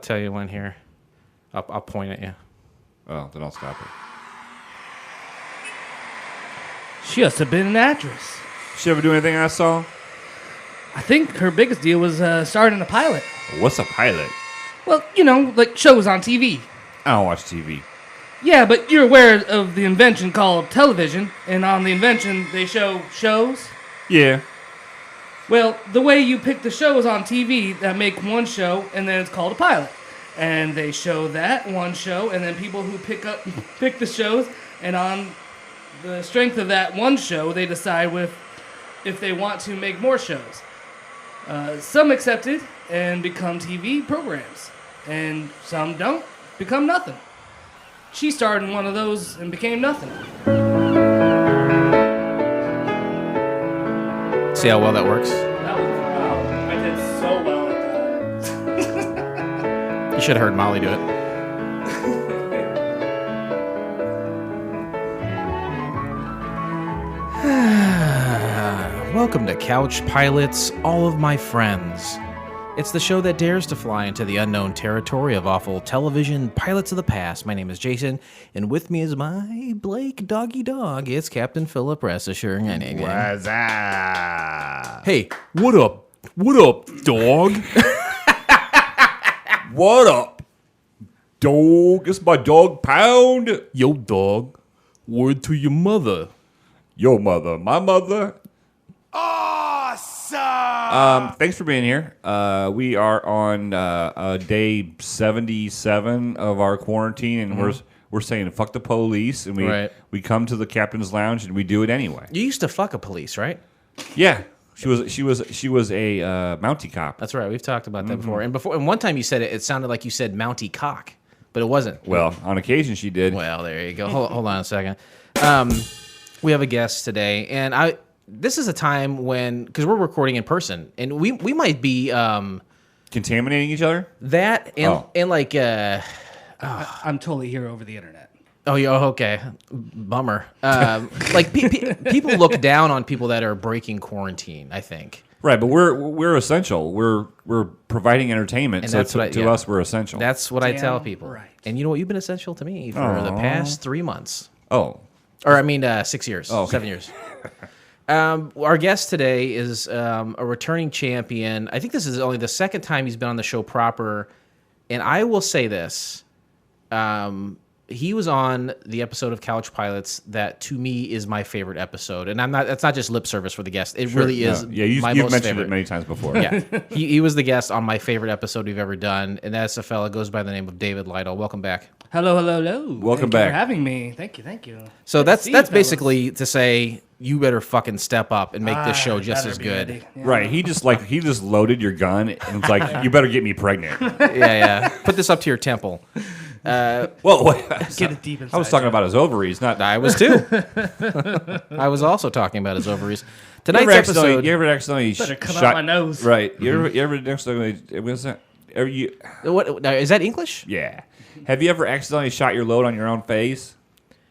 Tell you when here. I'll point at you. Oh, then I'll stop it. She must have been an actress. She ever do anything I saw? I think her biggest deal was starring in a pilot. What's a pilot? Well, you know, like shows on TV. I don't watch TV. Yeah, but you're aware of the invention called television, and on the invention they show shows. Yeah. Well, the way you pick the shows on TV that make one show, and then it's called a pilot. And they show that one show, and then people who pick the shows, and on the strength of that one show, they decide if they want to make more shows. Some accept it and become TV programs, and some don't, become nothing. She starred in one of those and became nothing. See how well that works? Wow, I did so well at that. You should have heard Molly do it. Welcome to Couch Pilots, all of my friends. It's the show that dares to fly into the unknown territory of awful television pilots of the past. My name is Jason, and with me is my Blake doggy dog. It's Captain Philip Ressisher. What's up? Hey, what up? What up, dog? What up, dog? It's my dog Pound. Yo, dog. Word to your mother. Your mother. My mother. Awesome! Thanks for being here. We are on day 77 of our quarantine, and we're saying fuck the police, and we come to the captain's lounge and we do it anyway. You used to fuck a police, right? Yeah, she was a Mountie cop. That's right. We've talked about that before. And one time you said it sounded like you said Mountie cock, but it wasn't. Well, on occasion she did. Well, there you go. Hold on a second. We have a guest today, and this is a time when, because we're recording in person, and we might be Contaminating each other? that and like I'm totally here over the internet. oh yeah, okay, bummer. Like people look down on people that are breaking quarantine, I think. Right, but we're essential. We're providing entertainment, And so that's what to us we're essential. That's what I tell Damn people. right. And you know what? You've been essential to me for the past 3 months. Oh, Or I mean 6 years, okay. 7 years. Our guest today is a returning champion. I think this is only the second time he's been on the show proper. And I will say this. He was on the episode of Couch Pilots that, to me, is my favorite episode. And that's not just lip service for the guest. It really is Yeah, you've my mentioned most favorite. it many times before. Yeah, he was the guest on my favorite episode we've ever done. And that's a fella goes by the name of David Lytle. Welcome back. Hello. Welcome Thank back. you for having me. Thank you. So Good to that's see you, fellas. basically to say you better fucking step up and make this show just Better as be good. ready. Yeah. Right, he just loaded your gun and it's like, you better get me pregnant. Yeah. Put this up to your temple. Well, wait, Get it deep inside. I was talking about his ovaries, not. I was too. I was also talking about his ovaries. Tonight's You ever accidentally Better come shot out my nose. Right, you ever accidentally? What's that? what now, is that English? Yeah. Have you ever accidentally shot your load on your own face?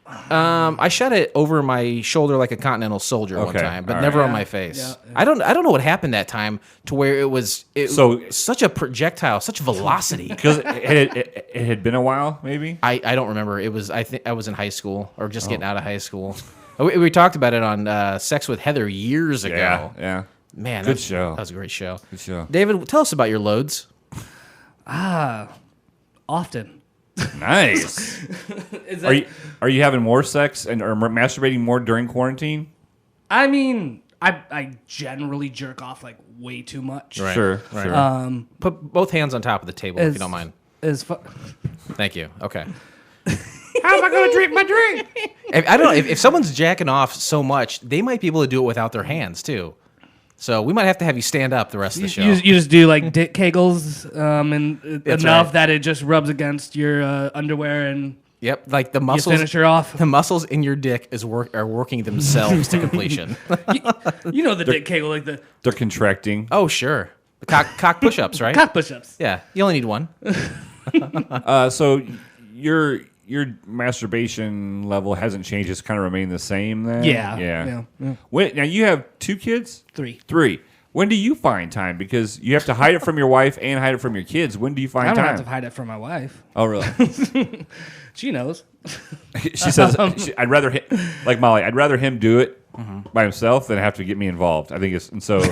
I shot it over my shoulder like a Continental Soldier one Okay, time, but all never right. on Yeah, my face. yeah. I don't know what happened that time to where it was So- such a projectile, such velocity. Because it had been a while, maybe. I don't remember. It was I think I was in high school or just Oh. getting out of high school. We talked about it on Sex with Heather years ago. Yeah. Man, Good show. That was a great show. Good show. David, tell us about your loads. Often. Nice. Is that, Are you having more sex or masturbating more during quarantine? I mean, I generally jerk off like way too much. Right. Sure. Put both hands on top of the table if you don't mind. Thank you. Okay. How am I going to drink my drink? I don't know. If someone's jacking off so much, they might be able to do it without their hands, too. So we might have to have you stand up the rest of the show. You just do like dick kegels and That's enough right. that it just rubs against your underwear and Yep. Like the you muscles. finish her off. The muscles in your dick are working themselves to completion. You know the dick kegel, like the They're contracting. Oh, sure. The cock push-ups, right? cock push-ups. Yeah. You only need one. So your masturbation level hasn't changed. It's kind of remained the same then? Yeah. Wait, now you have 2 kids? 3. 3. When do you find time? Because you have to hide it from your wife and hide it from your kids. When do you find I don't time? have to hide it from my wife. Oh, really? She knows. She says, "I'd rather like Molly. I'd rather him do it by himself than have to get me involved." I think it's and so.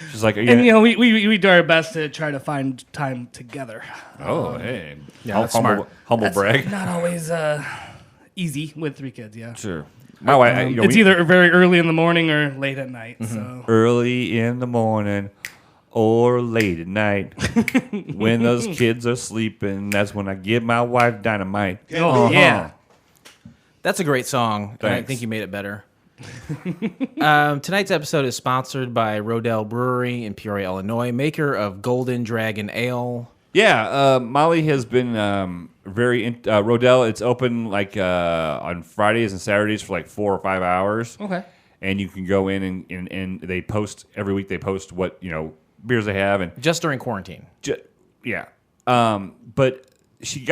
She's like, and you know, we do our best to try to find time together. Oh, hey, yeah, that's smart. Humble brag. Not always easy with 3 kids. Yeah, Sure. My wife, it's either very early in the morning or late at night. So early in the morning or late at night when those kids are sleeping. That's when I give my wife dynamite. oh yeah. That's a great song. And I think you made it better. Tonight's episode is sponsored by Rodell Brewery in Peoria, Illinois, maker of Golden Dragon Ale. Yeah, Molly has been Rodell. It's open like on Fridays and Saturdays for like 4 or 5 hours. Okay. And you can go in and they post every week. They post what beers they have and Just during quarantine. yeah. But she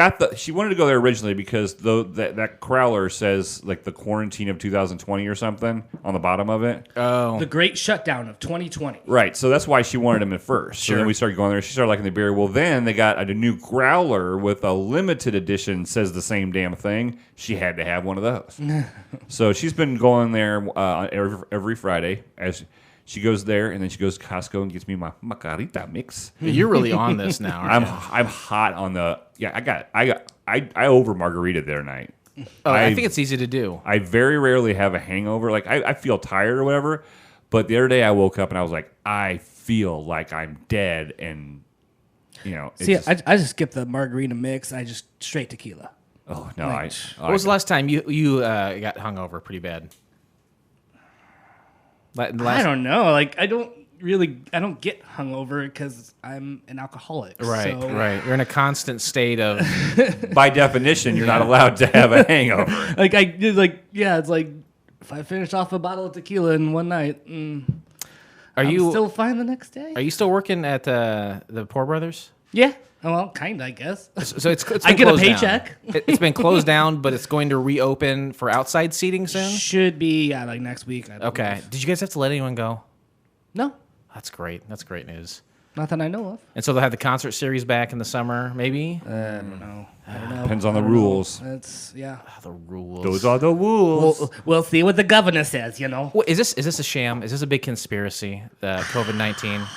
wanted to go there originally because that crowler says like the quarantine of 2020 or something on the bottom of it. Oh, The Great Shutdown of 2020. Right, so that's why she wanted them at first. Sure. So then we started going there. She started liking the beer. Well, then they got a new growler with a limited edition, says the same damn thing. She had to have one of those. So she's been going there every Friday as she goes there, and then she goes to Costco and gets me my margarita mix. you're really on this now, aren't you? I'm hot on the I over margarita there night. Oh, I think it's easy to do. I very rarely have a hangover. Like I feel tired or whatever. But the other day I woke up and I was like, I feel like I'm dead, and See, I just skip the margarita mix. I just straight tequila. Oh no! When was the last time you got hungover pretty bad? I don't know. Like I don't get hungover because I'm an alcoholic. Right, so. right. You're in a constant state of. By definition, you're not allowed to have a hangover. It's like if I finish off a bottle of tequila in one night, I'm still fine the next day. Are you still working at the Poor Brothers? Yeah. Well, kind of, I guess. So it's I been get a closed paycheck. down. It's been closed down, but it's going to reopen for outside seating soon. Should be like next week. Okay. believe. Did you guys have to let anyone go? No, That's great. That's great news. not that I know of. And so they'll have the concert series back in the summer, maybe. I don't know. Depends on the rules. It's The rules. Those are the rules. We'll see what the governor says. Well, is this a sham? Is this a big conspiracy? The COVID-19.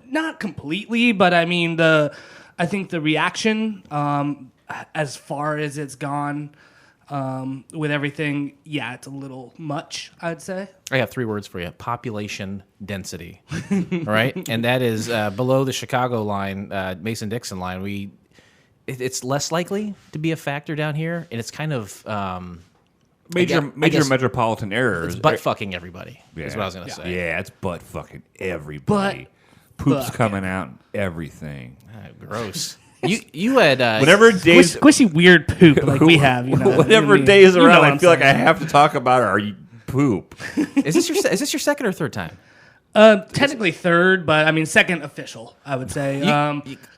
Not completely, but I mean I think the reaction, as far as it's gone, with everything, yeah, it's a little much, I'd say. I have 3 words for you: population density. Right, and that is below the Chicago line, Mason-Dixon line. It's less likely to be a factor down here, and it's kind of Major I guess metropolitan errors. it's butt fucking everybody. Yeah. Is what I was gonna say. Yeah, it's butt fucking everybody. Poop's coming out and everything. Gross. You had Whenever days Squishy weird poop like we have. whenever days around, I feel like I have to talk about our poop. Is this your second or third time? Technically third, but I mean second official, I would say.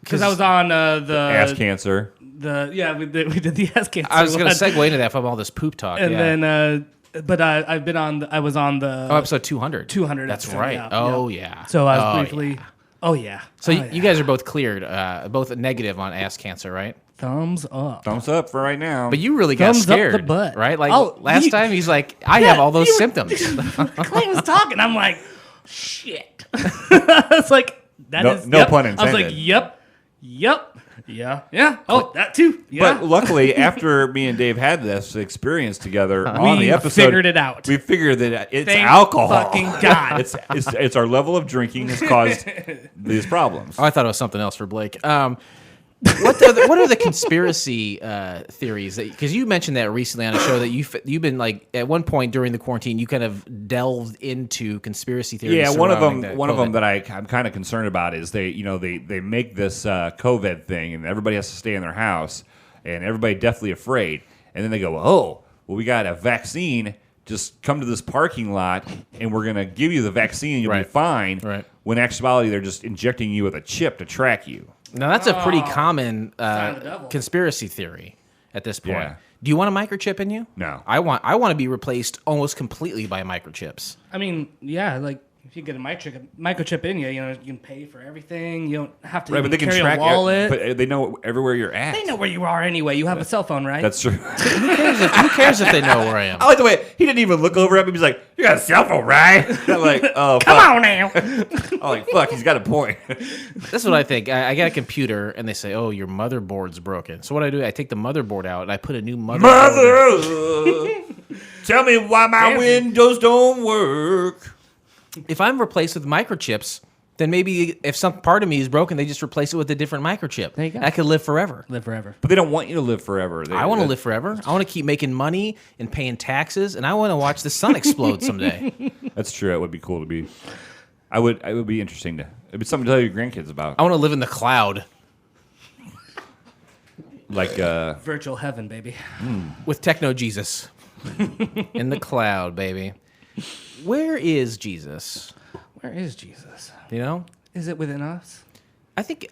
Because I was on the Ass cancer. we did the ass cancer. I was going to segue into that from all this poop talk. and yeah. then but I was on the episode 200. 200. That's episode, right. yeah, Oh yeah. yeah. So I was Oh, briefly. yeah. Oh yeah. So Oh, you guys are both cleared, both negative on ass cancer, right? thumbs up. Thumbs up for right now. But you really got Thumbs up scared, the butt. right? Like Oh, last time, he's like, "I have all those symptoms." Clay was talking. I'm like, shit. It's like that No- is no yep. pun I was like, intended. yep, yeah. Oh, that too. Yeah. But luckily, after me and Dave had this experience together on We the episode, figured it out. We figured that it's Thank alcohol. fucking God. it's our level of drinking has caused these problems. Oh, I thought it was something else for Blake. What are the conspiracy theories? Because you mentioned that recently on a show that you've been like at one point during the quarantine, you kind of delved into conspiracy theories. Yeah, one of them COVID. that I'm kind of concerned about is they make this COVID thing and everybody has to stay in their house and everybody deathly afraid, and then they go, oh, well, we got a vaccine. Just come to this parking lot and we're gonna give you the vaccine and you'll be fine. Right. When in actuality they're just injecting you with a chip to track you. Now that's a pretty common Sign of the devil. conspiracy theory at this point. Yeah. Do you want a microchip in you? No. I want to be replaced almost completely by microchips. I mean, yeah, like if you get a microchip in you, you can pay for everything. You don't have to but they can carry track a wallet. but they know everywhere you're at. They know where you are anyway. You have a cell phone, right? That's true. Who cares if they know where I am? I like the way he didn't even look over at me. He's like, "You got a cell phone, right?" I'm like, "Oh, Come fuck." on now. I'm like, "Fuck, he's got a point." That's what I think. I got a computer, and they say, "Oh, your motherboard's broken." So what I do, I take the motherboard out, and I put a new motherboard. Tell me why my Windows don't work. If I'm replaced with microchips, then maybe if some part of me is broken, they just replace it with a different microchip. There you go. I could live forever. Live forever. But they don't want you to live forever. I want to live forever. I want to keep making money and paying taxes, and I want to watch the sun explode someday. That's true. It would be cool to be. It would be interesting to. It'd be something to tell your grandkids about. I want to live in the cloud Like Virtual heaven, baby. with Techno Jesus in the cloud, baby. Where is Jesus? Where is Jesus? You know? Is it within us? I think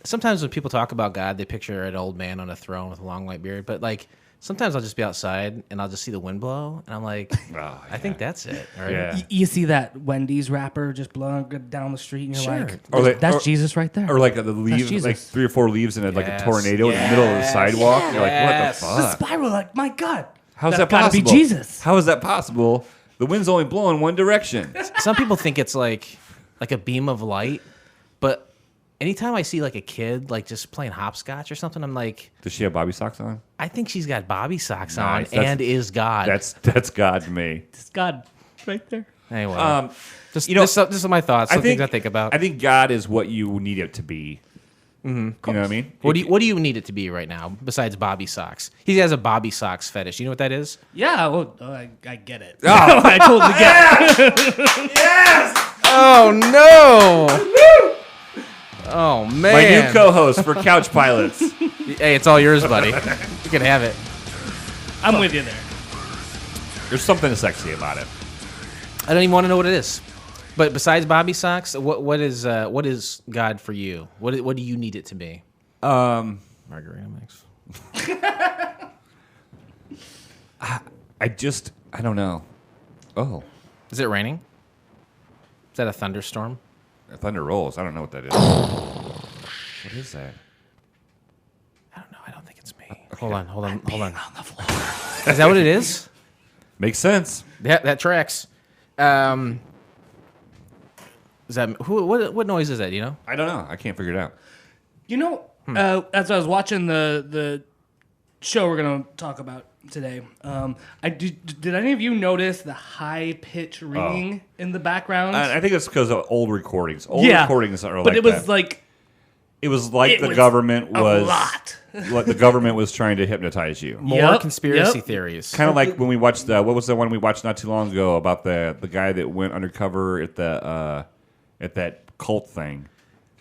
sometimes when people talk about God, they picture an old man on a throne with a long white beard. But like sometimes I'll just be outside and I'll just see the wind blow, and I'm like, I think that's it. Right? Yeah. You see that Wendy's wrapper just blowing down the street, and you're Sure. like, that's Jesus right there. Or like the leaves, Jesus. like 3 or 4 leaves in like a Yes. tornado in the middle of the sidewalk. You're like, what the Yes. the fuck? spiral, like, my God. How's That's that gotta possible? be Jesus. How is that possible? The wind's only blowing one direction. Some people think it's like a beam of light, but anytime I see like a kid like just playing hopscotch or something, I'm like, Does she have bobby socks on? I think she's got bobby socks Nice. on and is God. That's God to me. It's God right there. Anyway, just you know, this are my thoughts. Some things I think about. I think God is what you need it to be. Mm-hmm. You know what I mean? What do you need it to be right now besides bobby socks? He has a bobby socks fetish. You know what that is? Yeah, well, I get it. Oh. I totally get it. Yes! Oh no! Oh man! My new co-host for Couch Pilots. Hey, it's all yours, buddy. You can have it. I'm with you there. There's something sexy about it. I don't even want to know what it is. But besides bobby socks, what is God for you? What do you need it to be? Margarita mix. I don't know. Oh, Is it raining? Is that a thunderstorm? thunder rolls. I don't know what that is. What is that? I don't know. I don't think it's me. Hold on. On the floor. Is that what it is? Makes sense. Yeah, that tracks. Is that what noise is that? You know? I don't know. I can't figure it out. You know, as I was watching the show we're going to talk about today, did any of you notice the high pitch ringing in the background? I think it's because of old recordings. Old recordings are like but it was that. like It was like it the was government a was lot. Like the government was trying to hypnotize you. More conspiracy theories. Kind of like when we watched what was the one we watched not too long ago about the guy that went undercover at that cult thing.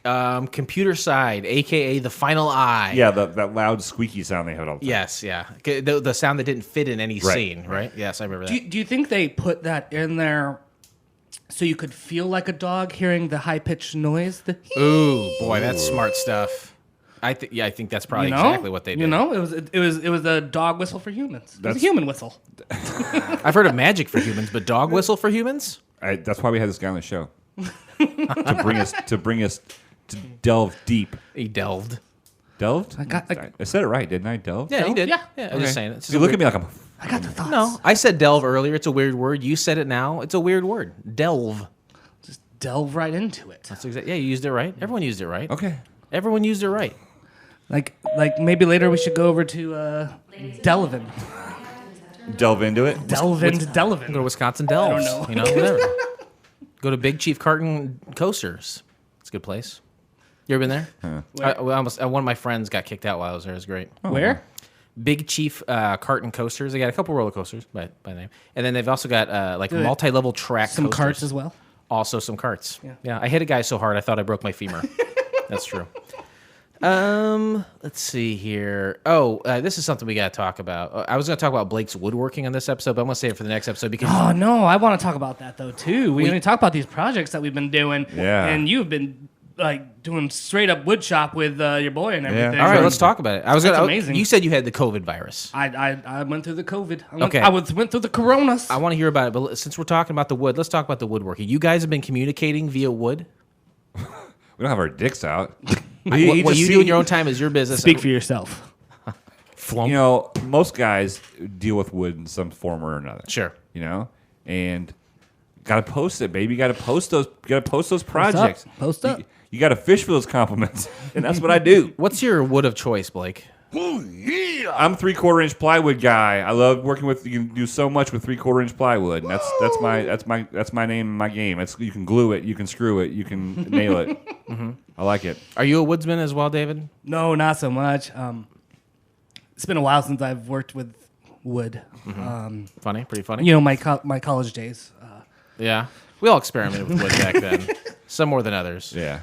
Computer side, aka the final eye. Yeah, that loud squeaky sound they had all the time. Yes, yeah. The sound that didn't fit in any scene, right? Yes, I remember that. Do you think they put that in there so you could feel like a dog hearing the high pitched noise? Ooh, boy, that's smart stuff. I think that's probably exactly what they did. You know, it was a dog whistle for humans. It was a human whistle. I've heard of magic for humans, but dog whistle for humans? That's why we had this guy on the show to bring us to delve deep. He delved. Delved? I said it right, didn't I? Delved? Yeah, you did. Yeah. I'm just saying. It's You look at me like I'm. I got the thoughts. No, I said delve earlier. It's a weird word. You said it now. It's a weird word. Delve. Just delve right into it. That's exactly. Yeah, you used it right. Everyone used it right. Okay. Everyone used it right. Like maybe later we should go over to Delavan. Delve into it. Delve into Go to Delavan. Wisconsin Delves. I don't know. You know, whatever. Go to Big Chief Carton Coasters. It's a good place. You ever been there? One of my friends got kicked out while I was there. It was great. Where? Big Chief Carton Coasters. They got a couple roller coasters by name, and then they've also got multi-level track. Some coasters. carts as well. Also some carts. Yeah. I hit a guy so hard I thought I broke my femur. That's true. Let's see here. This is something we got to talk about. I was going to talk about Blake's woodworking on this episode, but I'm going to save it for the next episode because. Oh no, I want to talk about that though too. We only talk about these projects that we've been doing, Yeah. and you've been like doing straight up wood shop with your boy and everything. All right, let's talk about it. That's amazing. You said you had the COVID virus. I went through the COVID. Okay. I went through the coronas. I want to hear about it, but since we're talking about the wood, let's talk about the woodworking. You guys have been communicating via wood? We don't have our dicks out. What you do in your own time is your business. Speak for yourself. You know, most guys deal with wood in some form or another. Sure. You know, and gotta post it, baby. You gotta post those. You gotta post those projects. Post up. You gotta fish for those compliments, and that's what I do. What's your wood of choice, Blake? I'm 3/4 inch plywood guy. I love working with. You can do so much with 3/4 inch plywood, and that's my name and my game. You can glue it, you can screw it, you can nail it. I like it. Are you a woodsman as well, David? No, not so much. It's been a while since I've worked with wood. Funny, pretty funny. You know, my college days. Yeah, we all experimented with wood back then. Some more than others. Yeah.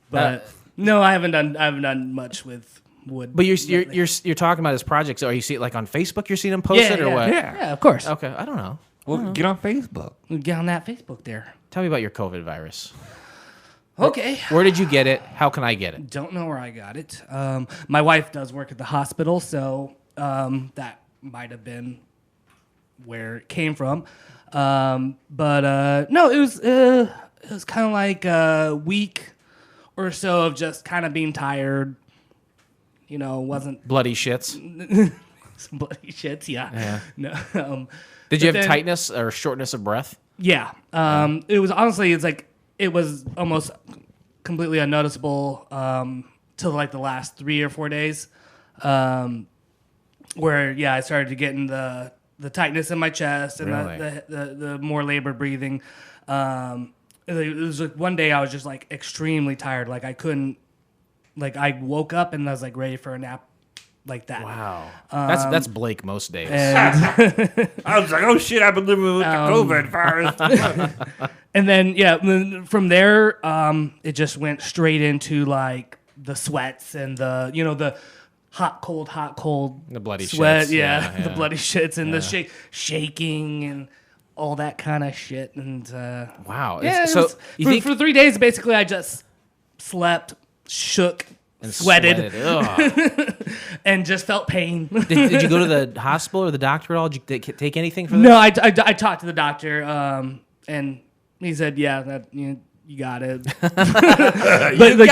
But no, I haven't done much with wood. But you're talking about his projects. Are you see it like on Facebook? You're seeing him post it or what? Yeah, of course. Okay, I don't know. Well, get on Facebook. Get on that Facebook there. Tell me about your COVID virus. Okay. Where did you get it? How can I get it? Don't know where I got it. My wife does work at the hospital, so that might have been where it came from. But no, it was kind of like a week or so of just kind of being tired. You know, wasn't Bloody shits. some bloody shits. Yeah. No. Did you have tightness or shortness of breath? Yeah. It was honestly, it was almost completely unnoticeable till like the last 3 or 4 days, where I started to get in the tightness in my chest and Really? the more labored breathing. It was like one day I was just like extremely tired, like I couldn't, like I woke up and I was like ready for a nap. Like that. Wow. That's Blake most days. I was like, oh shit, I've been living with the COVID virus. And then, from there, it just went straight into like the sweats and the hot, cold. The bloody sweat. shits. Yeah. The bloody shits and the shaking and all that kind of shit. And wow. yeah, So you think for 3 days, basically, I just slept, shook, and sweated. Ugh. And just felt pain. Did you go to the hospital or the doctor at all? Did you take anything for this? No, I talked to the doctor, and he said, "Yeah, that you got it." But like,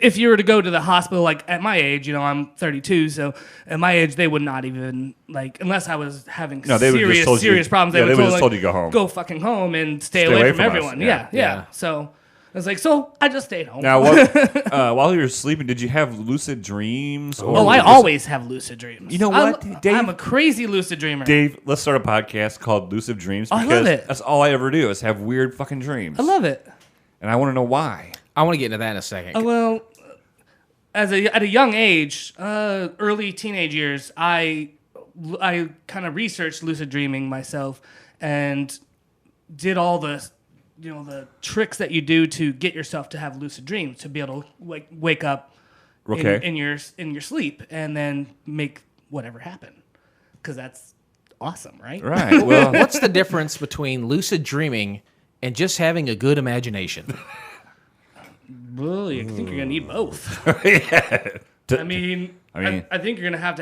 if you were to go to the hospital, like at my age, I'm 32, so at my age they would not even like unless I was having serious problems. They would just told you go home, go fucking home, and stay away from everyone. Yeah. So I was like, so I just stayed home. Now, while you were sleeping, did you have lucid dreams? I always have lucid dreams. You know what, Dave? I'm a crazy lucid dreamer. Dave, let's start a podcast called Lucid Dreams I love it. That's all I ever do is have weird fucking dreams. I love it. And I want to know why. I want to get into that in a second. Well, at a young age, early teenage years, I kind of researched lucid dreaming myself and did all the tricks that you do to get yourself to have lucid dreams, to be able to wake up in your sleep and then make whatever happen, because that's awesome, right? Right. Well, what's the difference between lucid dreaming and just having a good imagination? Well, I think you're gonna need both. Yeah. I think you're gonna have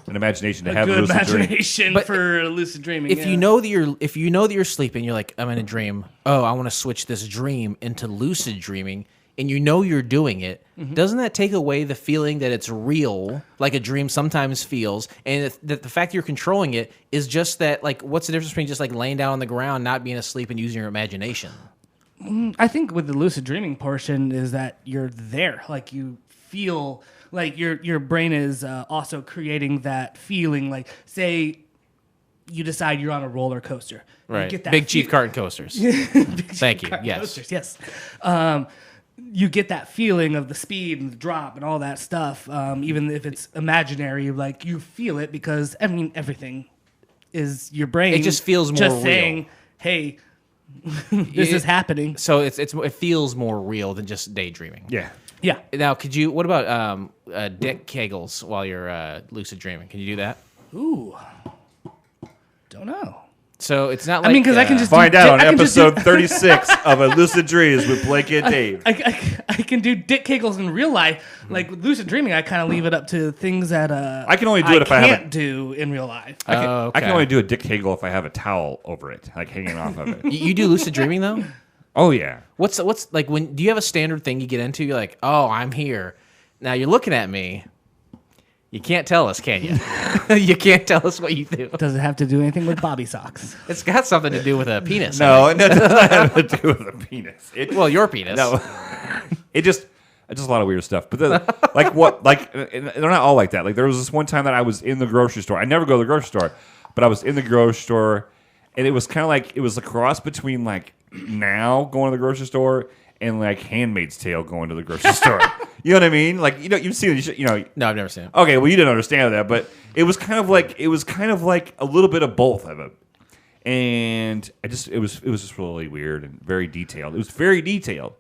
an imagination to a have good lucid imagination dream. for lucid dreaming. If you know that you're sleeping, you're like, I'm in a dream. Oh, I want to switch this dream into lucid dreaming, and you're doing it. Mm-hmm. Doesn't that take away the feeling that it's real, like a dream sometimes feels, and that the fact you're controlling it is just that, like, what's the difference between just like laying down on the ground, not being asleep, and using your imagination? I think with the lucid dreaming portion is that you're there, like you feel. Like your brain is also creating that feeling. Like, say you decide you're on a roller coaster, right? You get that Big Chief Carton coasters. Thank you. Yes. Coasters, yes. You get that feeling of the speed and the drop and all that stuff. Even if it's imaginary, like you feel it because everything is your brain. It just feels more just real. Saying, "Hey, this is happening." So it feels more real than just daydreaming. Yeah. Yeah. Now, what about dick kegels while you're lucid dreaming? Can you do that? Ooh. Don't know. So it's not like... I mean, because I can just... Find out on episode 36 of A Lucid Dreams with Blake and Dave. I can do dick kegels in real life. Like with lucid dreaming, I kind of leave it up to things that I can only do it if I can't do in real life. I can only do a dick kegel if I have a towel over it, like hanging off of it. You do lucid dreaming, though? Oh, yeah. What's like when... Do you have a standard thing you get into? You're like, oh, I'm here. Now you're looking at me. You can't tell us, can you? You can't tell us what you do. Does it have to do anything with bobby socks? It's got something to do with a penis. No, it doesn't have to do with a penis. Well, your penis. No. It's just a lot of weird stuff. But they're not all like that. Like there was this one time that I was in the grocery store. I never go to the grocery store, but I was in the grocery store, and it was kind of like it was a cross between like now going to the grocery store and like Handmaid's Tale going to the grocery store. You know what I mean? Like you've seen it. No, I've never seen it. Okay, well you didn't understand that, but it was kind of like a little bit of both of it, and it was just really weird and very detailed. It was very detailed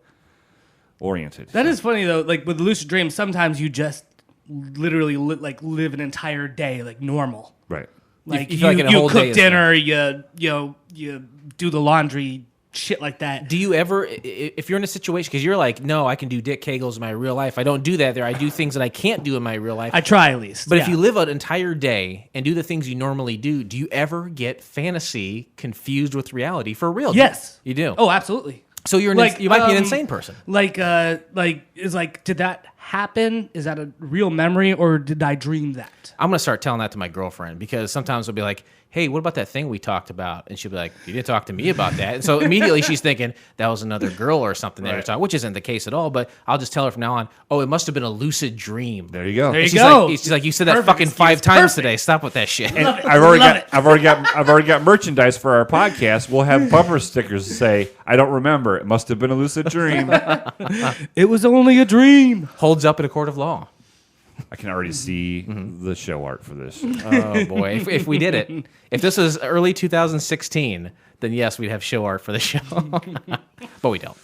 oriented. That is funny though. Like with lucid dreams, sometimes you just literally live an entire day like normal. Right. Like you feel like a whole day cook dinner, you do the laundry. Shit like that. Do you ever, if you're in a situation, because you're like, no, I can do dick kegels in my real life. I don't do that there. I do things that I can't do in my real life. I try at least. But if you live an entire day and do the things you normally do you ever get fantasy confused with reality for real? Yes. You do? Oh, absolutely. So you might be an insane person. Did that happen? Is that a real memory or did I dream that? I'm going to start telling that to my girlfriend because sometimes I'll be like, hey, what about that thing we talked about? And she'll be like, you didn't talk to me about that. And so immediately she's thinking that was another girl or something that you're talking, which isn't the case at all. But I'll just tell her from now on, oh, it must have been a lucid dream. There you go. There you She's go. Like, she's like, you said that fucking 5 times today. Stop with that shit. And I've already got merchandise for our podcast. We'll have bumper stickers that say, I don't remember. It must have been a lucid dream. It was only a dream. Holds up in a court of law. I can already see the show art for this. Oh boy, if we did it, if this was early 2016, then yes, we'd have show art for the show, but we don't.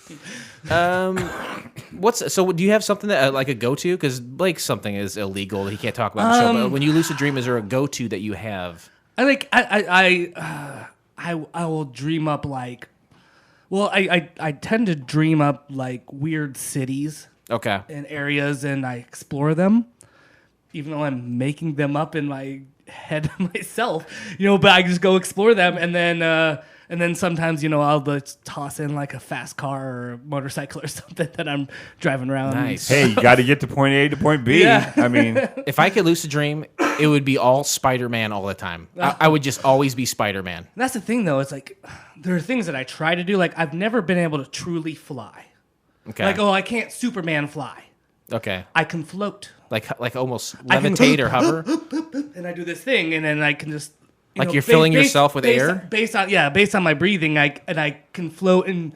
So do you have something that like a go-to? Because Blake's something is illegal that he can't talk about on the show. But when you lucid dream, is there a go-to that you have? I will dream up like, well, I tend to dream up like weird cities. Okay. And areas, and I explore them. Even though I'm making them up in my head myself, but I just go explore them, and then sometimes, I'll just toss in like a fast car or a motorcycle or something that I'm driving around. Nice. Hey, you got to get to point A to point B. Yeah. I mean, if I could lucid dream, it would be all Spider-Man all the time. I would just always be Spider-Man. That's the thing, though. It's like there are things that I try to do. Like I've never been able to truly fly. Okay. Like, I can't Superman fly. Okay. I can float. Like almost levitate or hover. And I do this thing, and then I can just you're filling yourself with air. Based on my breathing, I can float and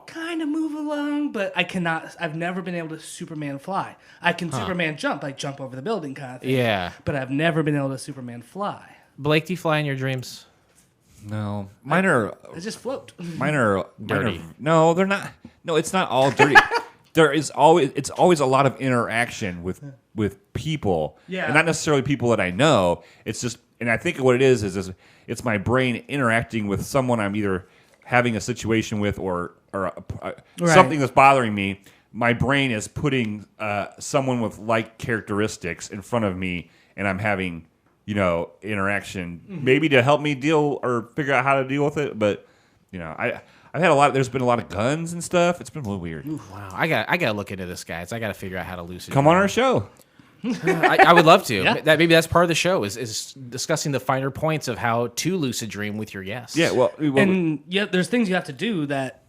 kind of move along, but I cannot. I've never been able to Superman fly. I can Superman jump, like jump over the building kind of thing. Yeah. But I've never been able to Superman fly. Blake, do you fly in your dreams? no, mine are. I just float. Mine are Dirty. No, they're not. No, it's not all dirty. It's always a lot of interaction with people, Yeah. and not necessarily people that I know. It's just, and I think what it is it's my brain interacting with someone I'm either having a situation with or something that's bothering me. My brain is putting someone with like characteristics in front of me, and I'm having interaction maybe to help me deal or figure out how to deal with it, but I've had a lot. There's been a lot of guns and stuff. It's been really weird. Wow, I gotta look into this, guys. I gotta figure out how to lucid. Come on our show. I would love to. Yeah. Maybe that's part of the show is discussing the finer points of how to lucid dream with your guests. Yeah. Well, And there's things you have to do that.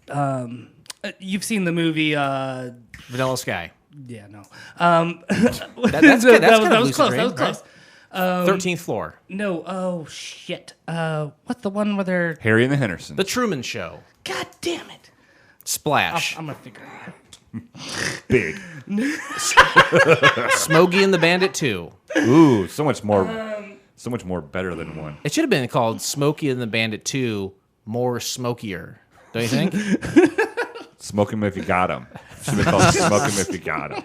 You've seen the movie. Vanilla Sky. Yeah, no. That's good. That was close. Dream, That was close. 13th Floor. No. Oh shit. What's the one where they're Harry and the Hendersons. The Truman Show. God damn it. Splash. I'm gonna figure it out. Big. Smokey and the Bandit 2. Ooh, so much more better than one. It should have been called Smokey and the Bandit 2, More Smokier. Don't you think? Smoke 'em if you got 'em. Should have been called Smoke 'em if you got 'em.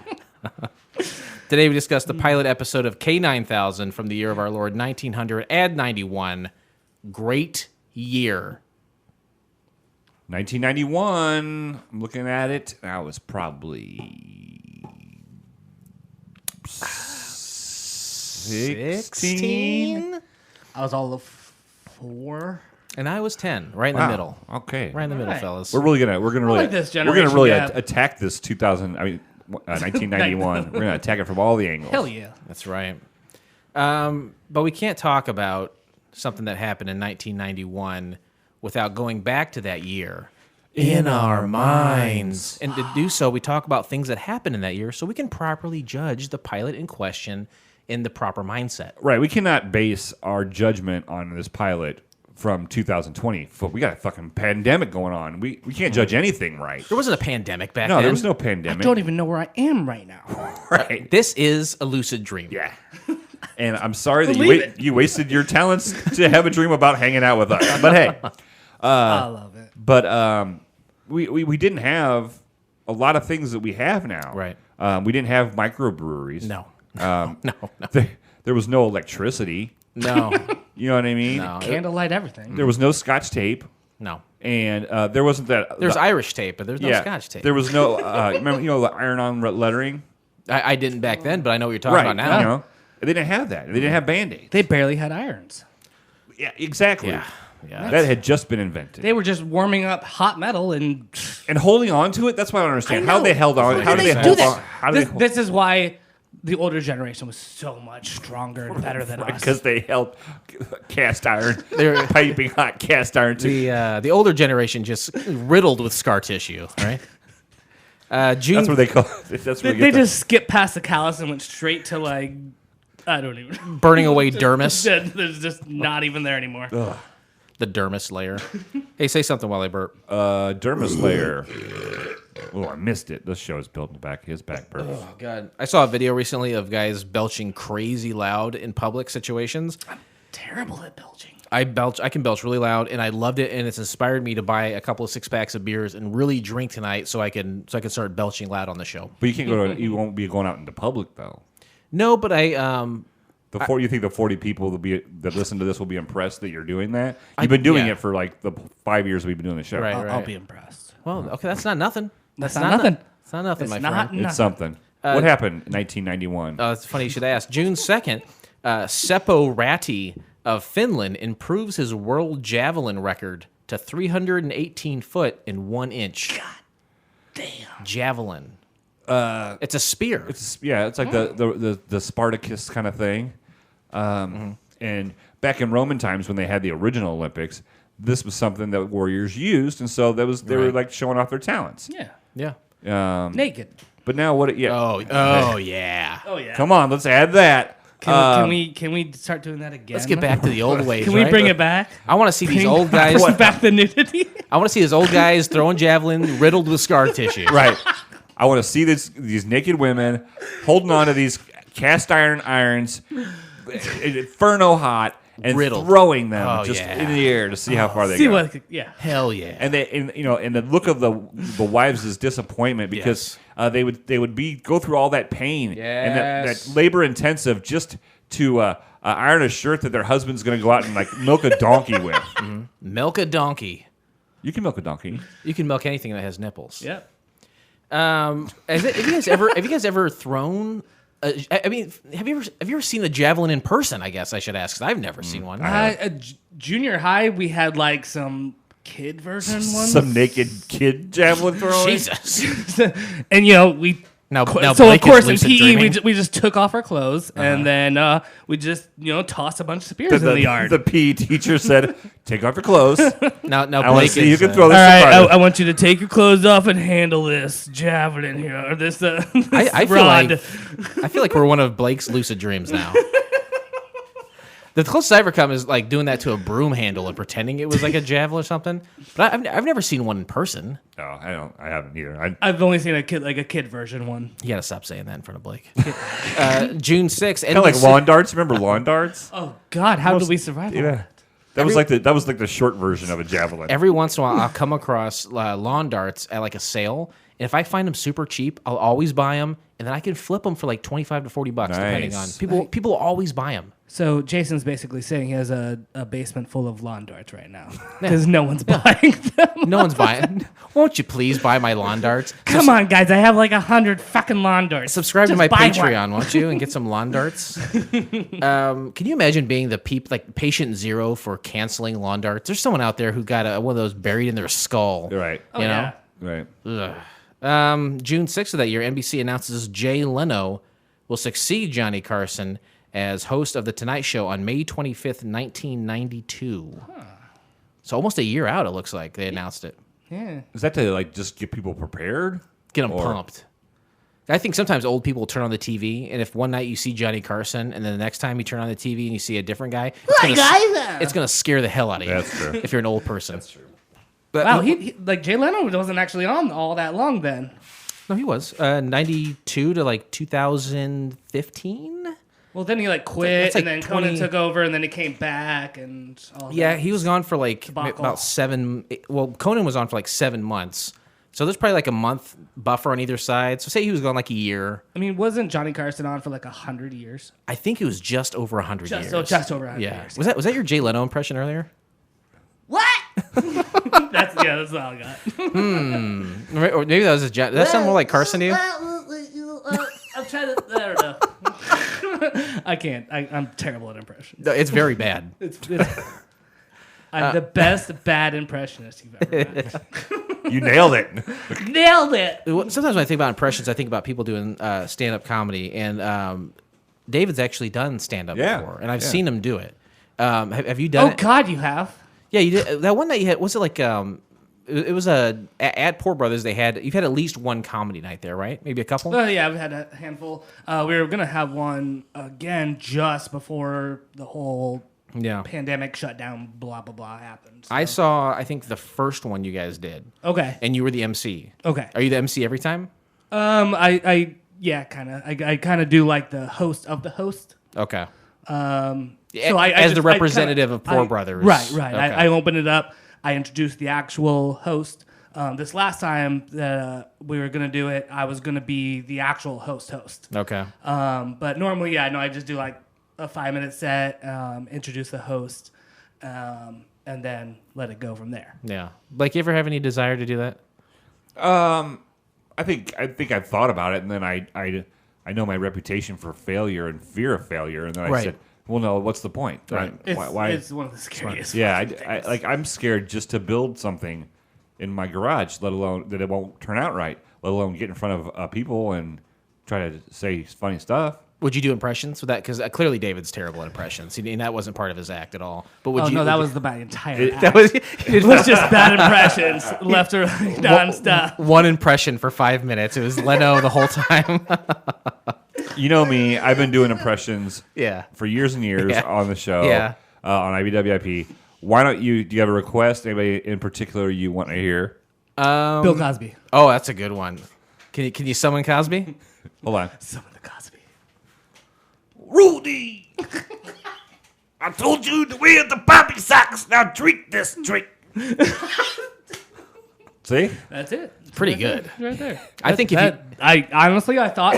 Today we discussed the pilot episode of K-9000 from the year of our Lord 1991. Great year. 1991. I'm looking at it. I was probably 16. I was all of 4. And I was 10, right in the middle. Okay. Right in the middle, Right. fellas. We're gonna really like this we're gonna generation really gap. attack this 1991. We're gonna attack it from all the angles. Hell yeah. That's right. But we can't talk about something that happened in 1991 without going back to that year in our minds. And to do so, we talk about things that happened in that year so we can properly judge the pilot in question in the proper mindset. Right. We cannot base our judgment on this pilot from 2020. We got a fucking pandemic going on. We can't judge anything right. There wasn't a pandemic back No, then. there was no I pandemic. don't even know where I am right now. Right. This is a lucid dream. Yeah. And I'm sorry that Believe it. you wasted your talents to have a dream about hanging out with us. But hey, I love it. but we didn't have a lot of things that we have now. Right. We didn't have microbreweries. No. No. No. There was no electricity. No. You know what I mean? No. Candlelight everything. There was no Scotch tape. No. And there wasn't that. There's Irish tape, but there's no Scotch tape. There was no. Remember, the iron-on lettering. I didn't back then, but I know what you're talking about now. You know, they didn't have that. They didn't have Band-Aids. They barely had irons. Yeah, exactly. Yeah. Yeah. That had just been invented. They were just warming up hot metal and holding on to it. That's what I don't understand. I How know. they held on. How did they do hold that? on? How did This is why the older generation was so much stronger and better than us. Because they held cast iron. They're- piping hot cast iron. The older generation just riddled with scar tissue, right? June. That's what they call it. That's where They just skipped past the callus and went straight to like I don't even. burning away dermis, There's just not even there anymore. the dermis layer. Hey, say something while I burp. dermis layer. Oh, I missed it. This show is built in the back. His back burps. Oh God! I saw a video recently of guys belching crazy loud in public situations. Terrible at belching. I can belch really loud, and I loved it, and it's inspired me to buy a couple of 6-packs of beers and really drink tonight, so I can start belching loud on the show. But you can't go to. You won't be going out into public though. No, but You think the 40 people that listen to this will be impressed that you're doing that? You've been doing yeah. it for like the 5 years we've been doing the show. Right. I'll be impressed. Well, okay, that's not nothing. That's not nothing. It's not nothing, It's my not friend. It's something. What happened in 1991? It's funny you should ask. June 2nd, Seppo Räty of Finland improves his world javelin record to 318 foot in 1 inch. God damn. Javelin. It's a spear. It's like the Spartacus kind of thing. And back in Roman times when they had the original Olympics, this was something that warriors used, and so they were like showing off their talents. Yeah. Yeah. Naked. But now what? Yeah. Oh yeah. Oh yeah. Come on, let's add that. Can we start doing that again? Let's get back to the old ways. Can we right? bring it back? I want to see these old guys. Bring back the nudity. I want to see these old guys throwing javelin riddled with scar tissue. Right. I want to see these naked women holding on to these cast iron irons, inferno hot, and Riddled. throwing them Yeah. in the air to see how far they See go. what? Yeah. Hell yeah. And the look of the wives' disappointment because they would go through all that pain and Yes. that labor intensive just to iron a shirt that their husband's going to go out and like milk a donkey with. Milk a donkey. You can milk a donkey. You can milk anything that has nipples. Yeah. Have you guys ever thrown? Have you ever seen a javelin in person? I guess I should ask because I've never seen one. Junior high, we had like some kid version ones. Some naked kid javelin throwing. Jesus. And we Now so Blake of course is in lucid PE dreaming. we just took off our clothes and then we just tossed a bunch of spears in the yard. The PE teacher said, "Take off your clothes. Now I want Blake to see you is, can throw All this." right, apart." I want you to take your clothes off and handle this javelin here, or this, I rod. feel like we're one of Blake's lucid dreams now. The closest I ever come is like doing that to a broom handle and pretending it was like a javelin or something. But I've never seen one in person. No, I haven't either. I've only seen a kid version one. You gotta stop saying that in front of Blake. June 6th. Kind of like lawn darts. Remember lawn darts? Oh God, how did we survive? all that? That was like the short version of a javelin. Every once in a while, I'll come across lawn darts at like a sale. And if I find them super cheap, I'll always buy them. And then I can flip them for like $25 to $40 depending on Nice. people. People always buy them. So Jason's basically saying he has a basement full of lawn darts right now because no one's buying them. No one's buying. Won't you please buy my lawn darts? Come on, guys! I have like 100 fucking lawn darts. Subscribe to Just my buy Patreon, one. won't you, and get some lawn darts? Can you imagine being the patient zero for canceling lawn darts? There's someone out there who got one of those buried in their skull. Right. You know. Right. June 6th of that year, NBC announces Jay Leno will succeed Johnny Carson as host of The Tonight Show on May 25th, 1992. So almost a year out, it looks like they announced it. Yeah. Is that to just get people prepared? Get them pumped. I think sometimes old people turn on the TV, and if one night you see Johnny Carson, and then the next time you turn on the TV and you see a different guy, it's going to scare the hell out of you. That's true. If you're an old person. That's true. But, Wow, he Jay Leno wasn't actually on all that long then. No, he was. 92 to 2015? Well, then he quit, That's like and then 20 Conan took over, and then he came back, and all Yeah, that. he was gone for Debacle. about 7. Well, Conan was on for 7 months. So there's probably a month buffer on either side. So say he was gone a year. I mean, wasn't Johnny Carson on for 100 years? I think it was just over 100 years. Just over 100 Yeah. years. Was that your Jay Leno impression earlier? What? that's all I got. Or maybe that was his. Does that sound more like Carson to you? I'm trying to. I don't know. I can't. I'm terrible at impressions. No, it's very bad. I'm the best bad impressionist you've ever met. You nailed it. Nailed it. Sometimes when I think about impressions, I think about people doing stand-up comedy, and David's actually done stand-up before, and I've seen him do it. Have you done it? Oh God, you have. Yeah, you did. That one night you had, was it it was at Poor Brothers, you've had at least one comedy night there, right? Maybe a couple? Yeah, I've had a handful. We were going to have one again just before the whole pandemic shutdown, blah, blah, blah happened. So. I saw, I think, the first one you guys did. Okay. And you were the MC. Okay. Are you the MC every time? Yeah, kind of. I kind of do the host of the host. Okay. So as the representative of Poor Brothers. Right. Okay. I opened it up. I introduced the actual host. This last time that we were going to do it, I was going to be the actual host. Okay. But normally, I just do a 5-minute set, introduce the host, and then let it go from there. Yeah. Blake, you ever have any desire to do that? I think I've thought about it, and then I know my reputation for failure and fear of failure, and then I said, well, no, what's the point? Right. Why? It's one of the scariest. Yeah, I'm scared just to build something in my garage, let alone that it won't turn out right, let alone get in front of people and try to say funny stuff. Would you do impressions with that? Because clearly David's terrible at impressions, and that wasn't part of his act at all. But would you? No, that was the entire act. That was It was just bad impressions, left or right, nonstop. One impression for 5 minutes. It was Leno the whole time. You know me, I've been doing impressions for years and years Yeah. on the show Yeah. On IBWIP. Why don't you, do you have a request? Anybody in particular you want to hear? Bill Cosby. Oh, that's a good one. Can you summon Cosby? Hold on. Summon the Cosby. Rudy! I told you to wear the poppy socks. Now drink this drink. See? That's it. Pretty good. Right there. I think I honestly, I thought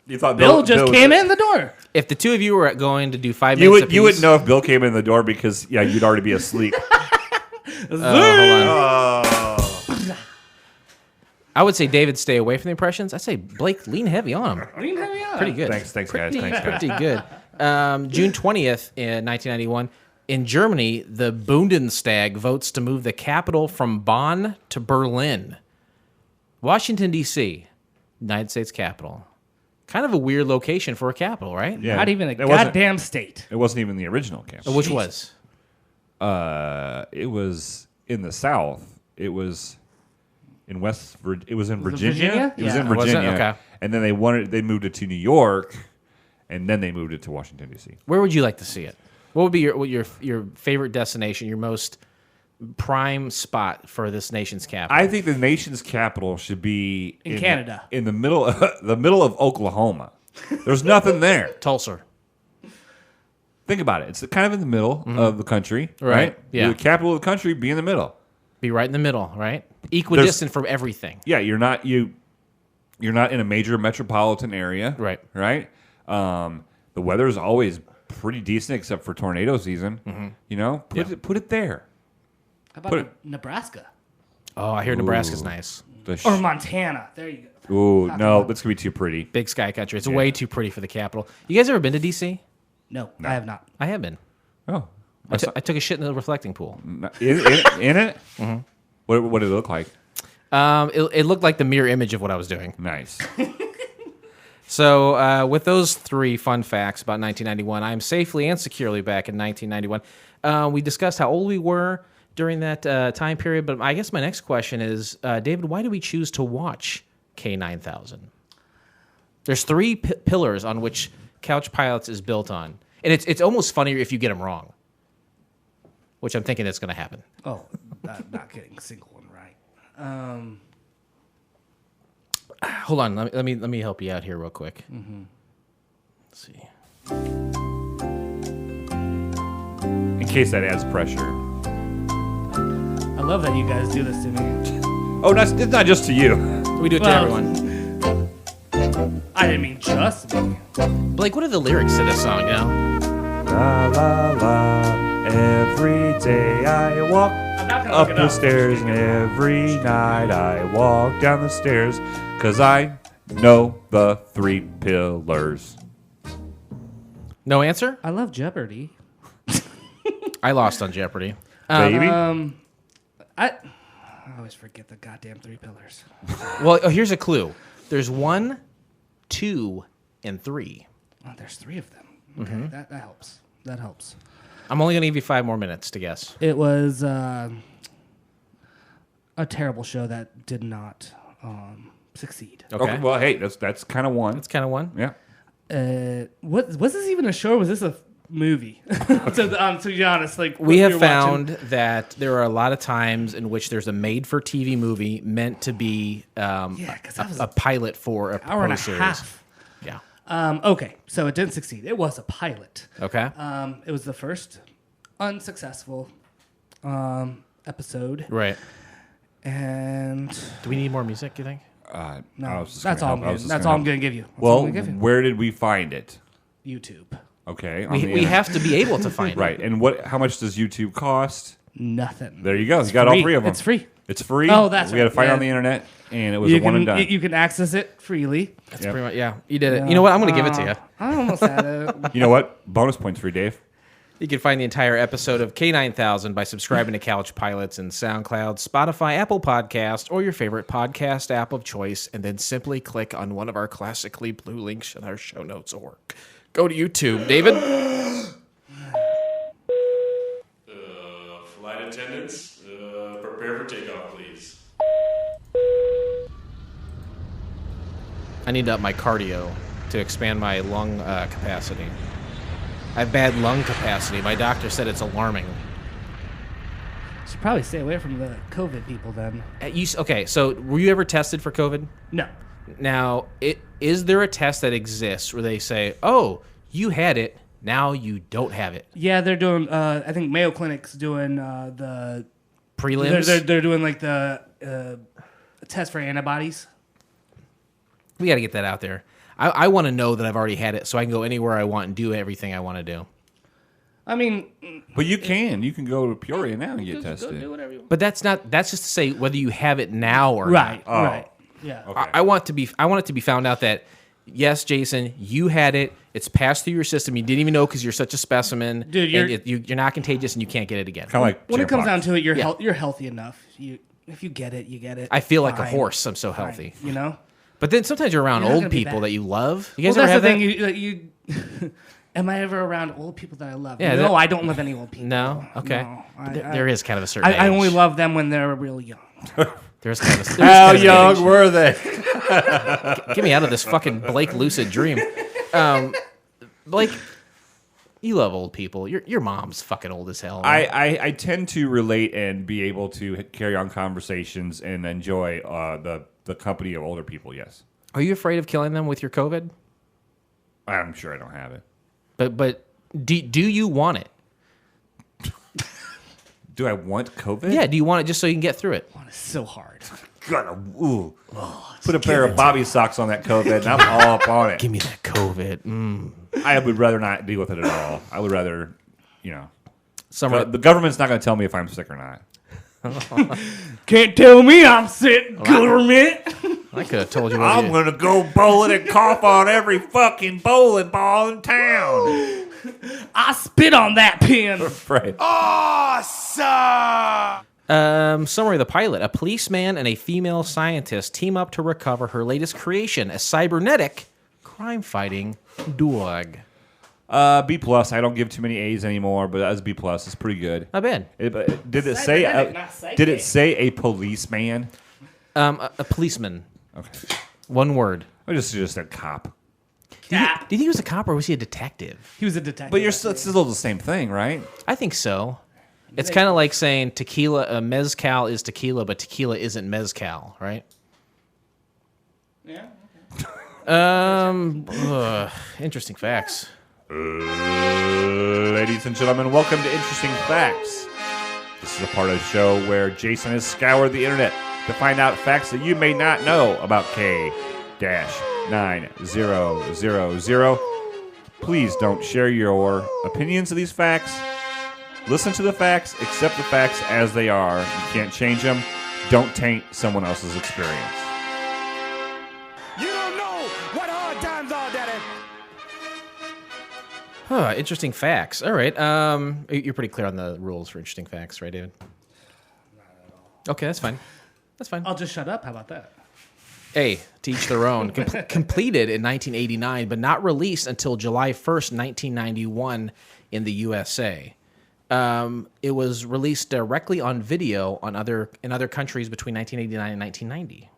You thought Bill just came in the door. if the two of you were going to do 5 minutes apiece, you wouldn't know if Bill came in the door because you'd already be asleep. Hold on. Oh. I would say David, stay away from the impressions. I say Blake, lean heavy on him. Lean heavy on. Pretty good. Thanks guys. Thanks guys. Pretty good. June 20th in 1991, in Germany, the Bundestag votes to move the capital from Bonn to Berlin. Washington, D.C., United States capital. Kind of a weird location for a capital, right? Yeah. Not even a It wasn't- goddamn state. It wasn't even the original campus. Which was? It was in the South. It was in It was in Virginia. Virginia? It was Yeah. in Was it? Virginia. Okay. And then they moved it to New York, and then they moved it to Washington D.C. Where would you like to see it? What would be your favorite destination, your most prime spot for this nation's capital? I think the nation's capital should be In Canada. in the middle of Oklahoma. There's nothing there. Tulsa. Think about it. It's kind of in the middle of the country, right? Yeah. The capital of the country, be in the middle. Be right in the middle, right? Equidistant from everything. Yeah, you're not in a major metropolitan area, Right. Right. The weather is always pretty decent except for tornado season. Mm-hmm. You know, put it there. How about Nebraska? Oh, I hear Nebraska's nice. Or Montana. There you go. Ooh, no, that's going to be too pretty. Big sky country. It's way too pretty for the capital. You guys ever been to D.C.? No, I have not. I have been. Oh. I took a shit in the reflecting pool. In it? Mm-hmm. What did it look like? It looked like the mirror image of what I was doing. Nice. So with those 3 fun facts about 1991, I am safely and securely back in 1991. We discussed how old we were during that time period, but I guess my next question is, David, why do we choose to watch K-9000? There's 3 pillars on which Couch Pilots is built on, and it's almost funnier if you get them wrong, which I'm thinking is going to happen. Oh, not getting a single one right. Hold on, let me help you out here real quick. Mm-hmm. Let's see. In case that adds pressure. I love that you guys do this to me. Oh, it's not just to you. We do it to everyone. I didn't mean just me. Blake, what are the lyrics to this song, you know? La la la, every day I walk up the stairs, and every night I walk down the stairs, 'cause I know the 3 pillars. No answer? I love Jeopardy. I lost on Jeopardy. Baby? I always forget the goddamn 3 pillars. Well, here's a clue. There's 1, 2, and 3. Oh, there's 3 of them. Okay, that helps. That helps. I'm only going to give you 5 more minutes to guess. It was a terrible show that did not succeed. Okay. Well, hey, that's kind of one. That's kind of one. Yeah. Was this even a show or was this a movie? To be honest, like We have found that there are a lot of times in which there's a made-for-TV movie meant to be a pilot for a hour and a series. half. Yeah. Okay, so it didn't succeed. It was a pilot. Okay. It was the first unsuccessful episode. Right. And Do we need more music, you think? no, that's all I'm going to give you. Well, where did we find it? YouTube. Okay. We have to be able to find it. Right. And how much does YouTube cost? Nothing. There you go. You got all 3 of them. It's free. It's free. Oh, that's we got to right. find it Yeah. on the internet, and it was a one and done. You can access it freely. That's pretty much, yeah. You did it. You know what? I'm going to give it to you. I almost had it. You know what? Bonus points for you, Dave. You can find the entire episode of K-9000 by subscribing to Couch Pilots in SoundCloud, Spotify, Apple Podcast, or your favorite podcast app of choice, and then simply click on one of our classically blue links in our show notes, or go to YouTube. David? Flight attendants, prepare for takeoff, please. I need to up my cardio to expand my lung capacity. I have bad lung capacity. My doctor said it's alarming. Should probably stay away from the COVID people then. Okay, so were you ever tested for COVID? No. Now, is there a test that exists where they say, oh, you had it, now you don't have it? Yeah, they're doing. I think Mayo Clinic's doing the Prelims? They're doing like the test for antibodies. We got to get that out there. I want to know that I've already had it so I can go anywhere I want and do everything I want to do. I mean, But you can go to Peoria now and get tested. Go do whatever you want. But that's just to say whether you have it now or Right, not. right. Yeah. Okay. I want it to be found out that, yes, Jason, you had it. It's passed through your system. You didn't even know because you're such a specimen. Dude, you're not contagious and you can't get it again. Kind of like When it comes chickenpox. down to it, you're healthy enough. If you get it, you get it. I feel like a Fine. horse. I'm so Fine. healthy. You know? But then sometimes you're around You're not old gonna be people bad. that you love. You Well, guys ever that's have the that? thing. You am I ever around old people that I love? Yeah, No, I don't love any old people. No? Okay. No, But there is kind of a certain I age. only love them when they're real young. There's kind of a How there's kind of an young age. were they? Get me out of this fucking Blake lucid dream. Blake, you love old people. Your mom's fucking old as hell. Right? I tend to relate and be able to carry on conversations and enjoy the company of older people, yes. Are you afraid of killing them with your COVID? I'm sure I don't have it. But do you want it? Do I want COVID? Yeah, do you want it just so you can get through it? Oh, it's so hard. Put a pair of bobby socks on that COVID, and I'm all up on it. Give me that COVID. I would rather not deal with it at all. I would rather, The the government's not going to tell me if I'm sick or not. Can't tell me I'm sick, government. I could have told you. I'm going to go bowling and cough on every fucking bowling ball in town. I spit on that pin. Right. Awesome! Summary of the pilot. A policeman and a female scientist team up to recover her latest creation, a cybernetic crime-fighting dog. B+. I don't give too many A's anymore, but as B+, it's pretty good. Not bad. Did it say? Did it say a policeman? A policeman. Okay. One word. I just a cop. Do you think he was a cop or was he a detective? He was a detective. But it's still the same thing, right? I think so. It's kind of like saying tequila, mezcal is tequila, but tequila isn't mezcal, right? Yeah. Interesting facts. Ladies and gentlemen, welcome to Interesting Facts. This is a part of the show where Jason has scoured the internet to find out facts that you may not know about K-9000. Please don't share your opinions of these facts. Listen to the facts, accept the facts as they are. You can't change them. Don't taint someone else's experience. You don't know what hard times are, Daddy. Interesting facts. All right. You're pretty clear on the rules for interesting facts, right, David? Okay, that's fine. That's fine. I'll just shut up. How about that? Hey, to each their own. Completed in 1989, but not released until July 1st, 1991 in the USA. It was released directly on video in other countries between 1989 and 1990.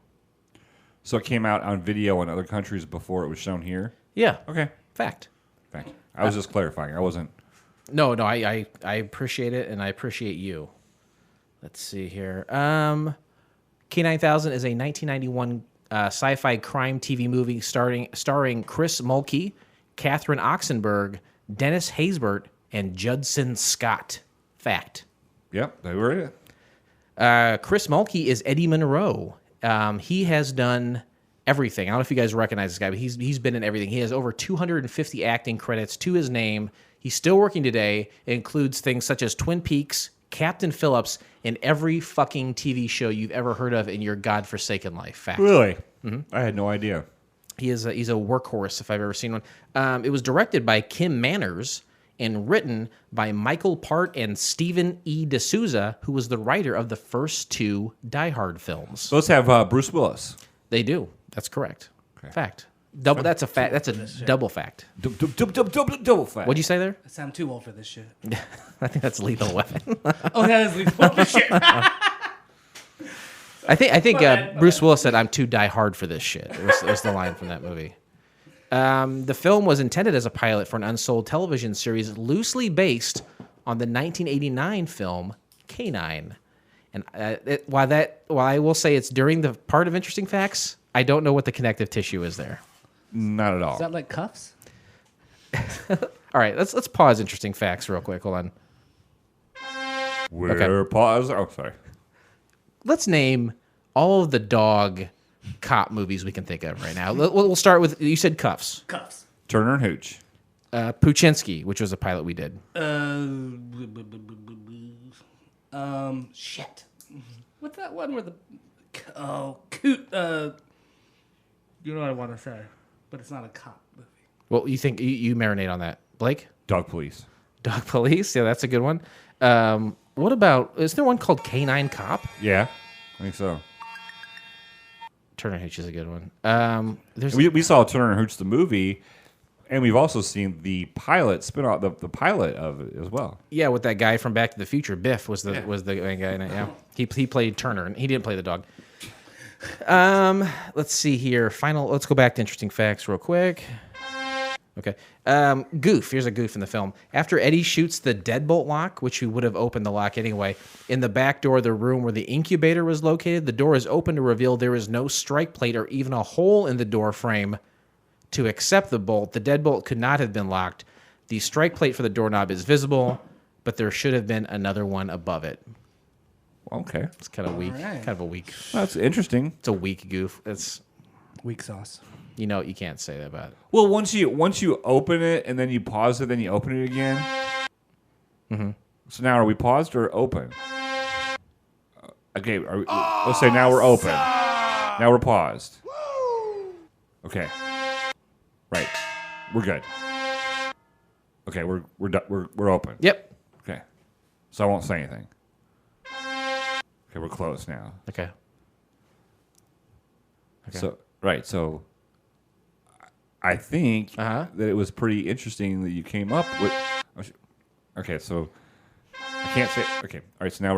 So it came out on video in other countries before it was shown here? Yeah. Okay. Fact. I was just clarifying. I wasn't... No, I appreciate it, and I appreciate you. Let's see here. K-9000 is a 1991 sci-fi crime TV movie starring Chris Mulkey, Catherine Oxenberg, Dennis Haysbert, and Judson Scott. Fact. Yep, they were it. Chris Mulkey is Eddie Monroe. He has done everything. I don't know if you guys recognize this guy, but he's been in everything. He has over 250 acting credits to his name. He's still working today. It includes things such as Twin Peaks, Captain Phillips, and every fucking TV show you've ever heard of in your godforsaken life. Fact. Really? Mm-hmm. I had no idea. He's a workhorse if I've ever seen one. It was directed by Kim Manners and written by Michael Part and Stephen E. D'Souza, who was the writer of the first two Die Hard films. Those have Bruce Willis. They do. That's correct. Okay. Fact. Double. That's a fact. That's a double fact. Double fact. What'd you say there? I sound too old for this shit. I think that's Lethal Weapon. Oh, that is lethal for shit. I think Bruce Willis said, "I'm too die hard for this shit." It was the line from that movie. The film was intended as a pilot for an unsold television series loosely based on the 1989 film K-9. And while I will say it's during the part of interesting facts, I don't know what the connective tissue is there. Not at all. Is that like cuffs? All right, let's pause interesting facts real quick. Hold on. We're pause. Oh, sorry. Let's name all of the dog cop movies we can think of right now. We'll start with, you said Cuffs. Cuffs. Turner and Hooch. Puchinsky, which was a pilot we did. Shit. What's that one where the... Oh, coot... you know what I want to say, but it's not a cop movie. Well, you think you marinate on that, Blake? Dog Police. Dog Police, yeah, that's a good one. What about? Is there one called K-9 Cop? Yeah, I think so. Turner Hooch is a good one. We saw Turner and Hooch the movie, and we've also seen the pilot spin-off, the pilot of it as well. Yeah, with that guy from Back to the Future, Biff was the main guy in it. Yeah, he played Turner, and he didn't play the dog. Let's see here. Let's go back to interesting facts real quick. Okay. Goof. Here's a goof in the film. After Eddie shoots the deadbolt lock, which he would have opened the lock anyway, in the back door of the room where the incubator was located, the door is open to reveal there is no strike plate or even a hole in the door frame to accept the bolt. The deadbolt could not have been locked. The strike plate for the doorknob is visible, but there should have been another one above it. Okay. It's kind of weak. right. Kind of a weak. That's interesting. It's a weak goof. It's Weak sauce. you know you can't say that about it. Well, once you open it and then you pause it, then you open it again. Mm-hmm. So now are we paused or open? Okay. Let's say now we're open. Now we're paused. Okay. Right. We're good. Okay. We're done. We're open. Yep. Okay. So I won't say anything. Okay. We're closed now. Okay. So right. So I think Uh-huh. that it was pretty interesting that you came up with. Okay. So I can't say. Okay. All right. So now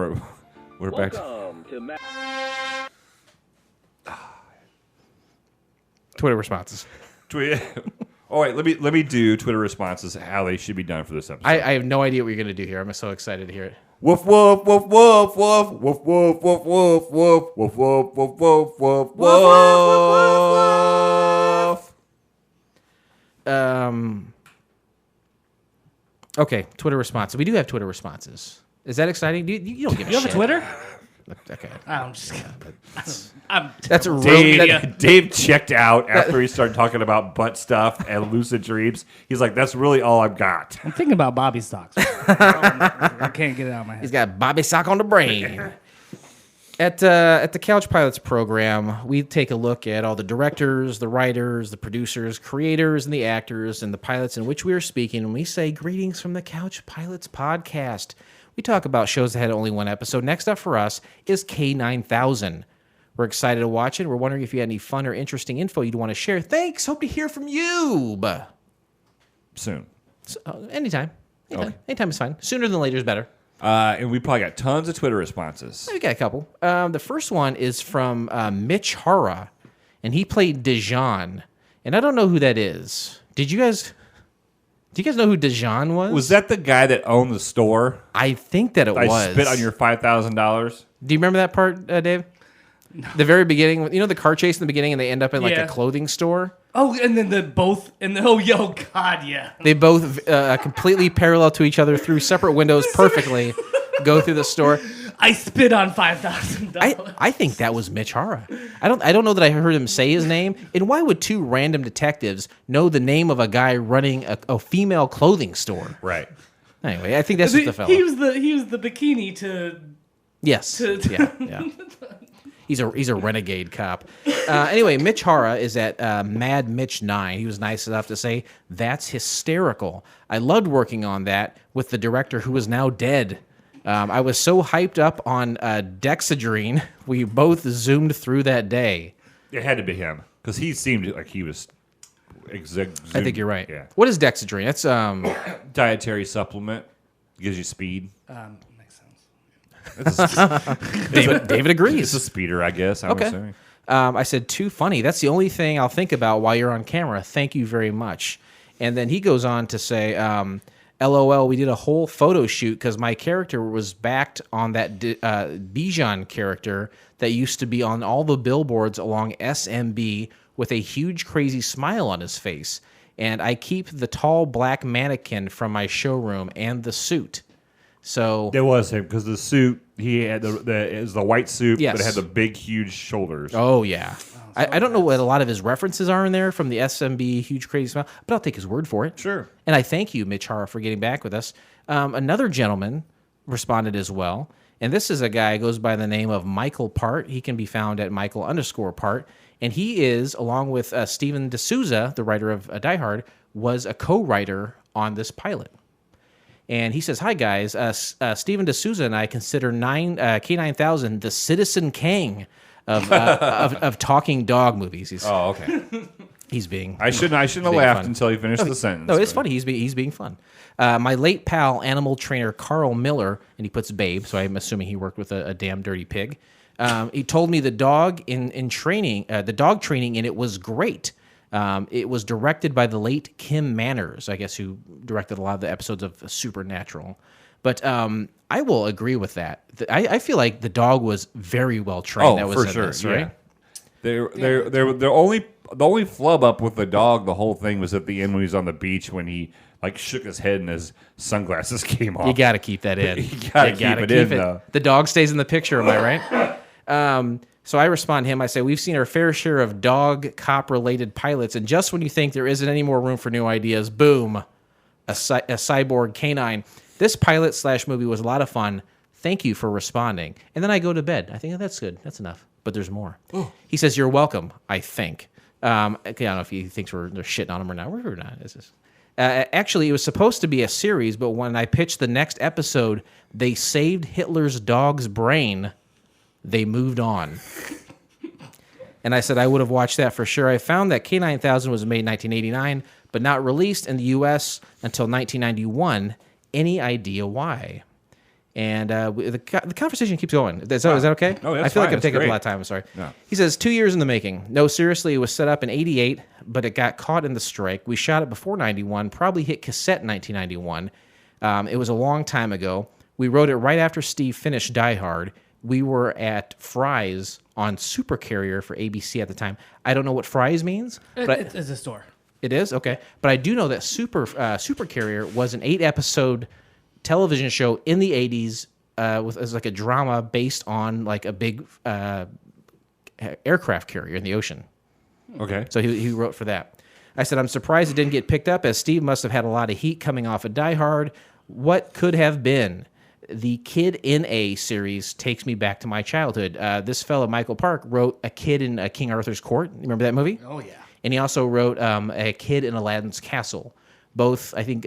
we're back. Twitter responses. Oh wait, let me do Twitter responses how they should be done for this episode. I have no idea what you're going to do here. I'm so excited to hear it. Woof woof woof woof woof woof woof woof woof woof woof woof woof woof woof woof. Okay, Twitter responses. We do have Twitter responses. Is that exciting? You don't give a You shit. have a Twitter? Okay. I'm just kidding. That's a real... Dave checked out after he started talking about butt stuff and lucid dreams. He's like, that's really all I've got. I'm thinking about Bobby stocks. I can't get it out of my head. He's got Bobby sock on the brain. At the Couch Pilots program, we take a look at all the directors, the writers, the producers, creators, and the actors, and the pilots in which we are speaking, and we say, greetings from the Couch Pilots podcast. We talk about shows that had only one episode. Next up for us is K-9000. We're excited to watch it. We're wondering if you had any fun or interesting info you'd want to share. Thanks. Hope to hear from you. Soon. So, anytime. Okay. Anytime is fine. Sooner than later is better. And we probably got tons of Twitter responses. We got a couple. The first one is from Mitch Hara, and he played Dijon. And I don't know who that is. Do you guys know who Dijon was? Was that the guy that owned the store? I think that it was. I spit on your $5,000. Do you remember that part, Dave? No. The very beginning, you know the car chase in the beginning, and they end up in like a clothing store. Oh, and then God, yeah. They both completely parallel to each other through separate windows perfectly. Go through the store. I spit on $5,000. I think that was Mitch Hara. I don't know that I heard him say his name. And why would two random detectives know the name of a guy running a female clothing store? Right. Anyway, I think that's just the fella. He was the bikini to. Yes. Yeah. He's a renegade cop. Anyway, Mitch Hara is at Mad Mitch 9. He was nice enough to say, that's hysterical. I loved working on that with the director who is now dead. I was so hyped up on Dexedrine, we both zoomed through that day. It had to be him because he seemed like he was. I think you're right. Yeah. What is Dexedrine? That's Dietary supplement. Gives you speed. Makes sense. David agrees. It's a speeder, I guess. I'm assuming. I said, too funny. That's the only thing I'll think about while you're on camera. Thank you very much. And then he goes on to say, LOL, we did a whole photo shoot because my character was backed on that Bijan character that used to be on all the billboards along SMB with a huge crazy smile on his face. And I keep the tall black mannequin from my showroom and the suit. So There was him because the suit he had it was the white suit, Yes. but it had the big, huge shoulders. Oh, yeah. I don't know what a lot of his references are in there from the SMB huge crazy smile, but I'll take his word for it. Sure. And I thank you, Mitch Hara, for getting back with us. Another gentleman responded as well, and this is a guy who goes by the name of Michael Part. He can be found at Michael_Part, and he is, along with Steven D'Souza, the writer of Die Hard, was a co-writer on this pilot. And he says, hi, guys. Steven D'Souza and I consider K-9000 the Citizen Kang of talking dog movies. Oh, okay. He's being... I shouldn't have laughed until he finished the sentence. No, it's funny. He's being fun. My late pal, animal trainer Carl Miller, and he puts Babe, so I'm assuming he worked with a damn dirty pig. He told me the dog in training, the dog training in it was great. It was directed by the late Kim Manners, I guess, who directed a lot of the episodes of Supernatural. But I will agree with that. I feel like the dog was very well trained. Oh, that was for in sure, this, right? Yeah. They're only only flub up with the dog, the whole thing was at the end when he was on the beach when he like shook his head and his sunglasses came off. You got to keep that in. You got to keep it in, though. The dog stays in the picture, am I right? So I respond to him. I say, we've seen our fair share of dog cop-related pilots, and just when you think there isn't any more room for new ideas, boom, a cyborg canine. This pilot/movie was a lot of fun. Thank you for responding. And then I go to bed. I think that's good. That's enough. But there's more. Ooh. He says, you're welcome, I think. I don't know if he thinks they're shitting on him or not. We're not. Actually, it was supposed to be a series, but when I pitched the next episode, they saved Hitler's dog's brain. They moved on. And I said I would have watched that for sure. I found that K-9000 was made in 1989, but not released in the U.S. until 1991. Any idea why? And the conversation keeps going. Is that okay? Oh, that's I feel fine. like I'm taking great. up a lot of time. I'm sorry. No. He says, 2 years in the making. No, seriously, it was set up in 88, but it got caught in the strike. We shot it before 91, probably hit cassette in 1991. It was a long time ago. We wrote it right after Steve finished Die Hard. We were at Fry's on Super Carrier for ABC at the time. I don't know what Fry's means. But It's a store. It is? Okay. But I do know that Super Carrier was an 8-episode television show in the 80s as like a drama based on like a big aircraft carrier in the ocean. Okay. So he wrote for that. I said, I'm surprised it didn't get picked up, as Steve must have had a lot of heat coming off of Die Hard. What could have been? The Kid in A series takes me back to my childhood. This fellow, Michael Park, wrote A Kid in King Arthur's Court. Remember that movie? Oh, yeah. And he also wrote A Kid in Aladdin's Castle. Both, I think,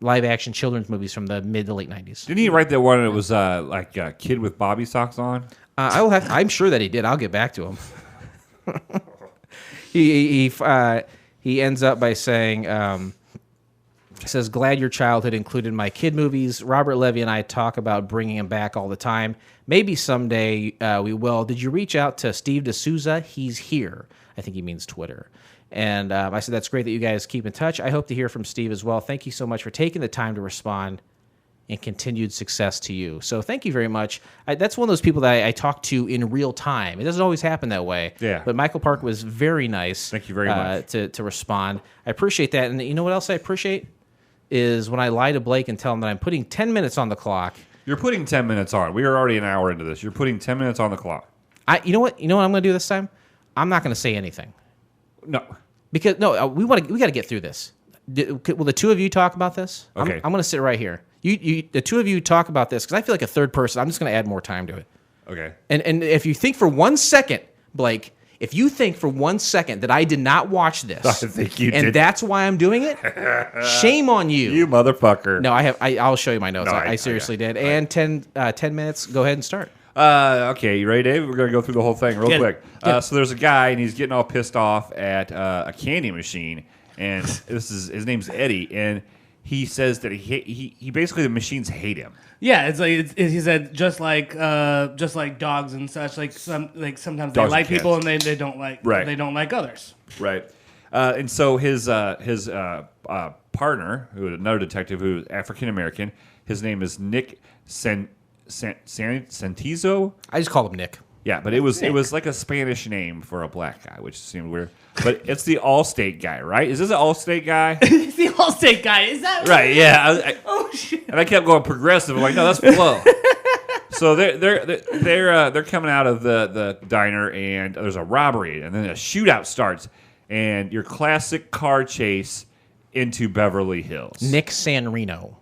live-action children's movies from the mid to late 90s. Didn't he write that one that was like a kid with Bobby socks on? I'm sure that he did. I'll get back to him. He ends up by saying... says, glad your childhood included my kid movies. Robert Levy and I talk about bringing him back all the time. Maybe someday we will. Did you reach out to Steve D'Souza? He's here. I think he means Twitter. And I said, that's great that you guys keep in touch. I hope to hear from Steve as well. Thank you so much for taking the time to respond, and continued success to you. So thank you very much. That's one of those people that I talk to in real time. It doesn't always happen that way. Yeah. But Michael Park was very nice. Thank you very much. To respond. I appreciate that. And you know what else I appreciate? Is when I lie to Blake and tell him that I'm putting 10 minutes on the clock. You're putting 10 minutes on. We are already an hour into this. You're putting 10 minutes on the clock. You know what I'm going to do this time? I'm not going to say anything. No. Because we got to get through this. Will the two of you talk about this? Okay. I'm going to sit right here. The two of you talk about this because I feel like a third person. I'm just going to add more time to it. Okay. And if you think for 1 second, Blake, if you think for 1 second that I did not watch this, I think you and did. that's why I'm doing it, shame on you. You motherfucker. No, I have. I'll show you my notes. No, I seriously did. Right. And 10 minutes. Go ahead and start. Okay, you ready, Dave? We're going to go through the whole thing real Get it. quick. Get it. So there's a guy, and he's getting all pissed off at a candy machine, and his name's Eddie, and he says that he basically the machines hate him. Yeah, it's like he said, just like dogs and such. Sometimes they Dogs like and people cats. and they don't like Right. they don't like others. Right. And so his partner, who another detective who is African American, his name is Nick Santizo. I just call him Nick. Yeah, but it was like a Spanish name for a black guy, which seemed weird. But it's the Allstate guy, right? Is this an Allstate guy? It's the Allstate guy. Is that Right. Yeah. Oh shit! And I kept going progressive. I'm like, no, that's Flo. So they're coming out of the diner, and there's a robbery, and then a shootout starts, and your classic car chase into Beverly Hills. Nick Sanreno.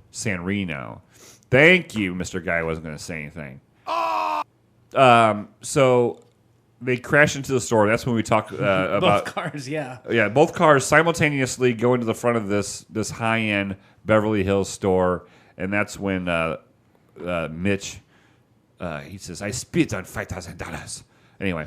Thank you, Mr. Guy. I wasn't going to say anything. So they crash into the store. That's when we talk about both cars. Yeah. Yeah, both cars simultaneously go into the front of this high-end Beverly Hills store, and that's when Mitch he says, "I spit on $5,000." Anyway,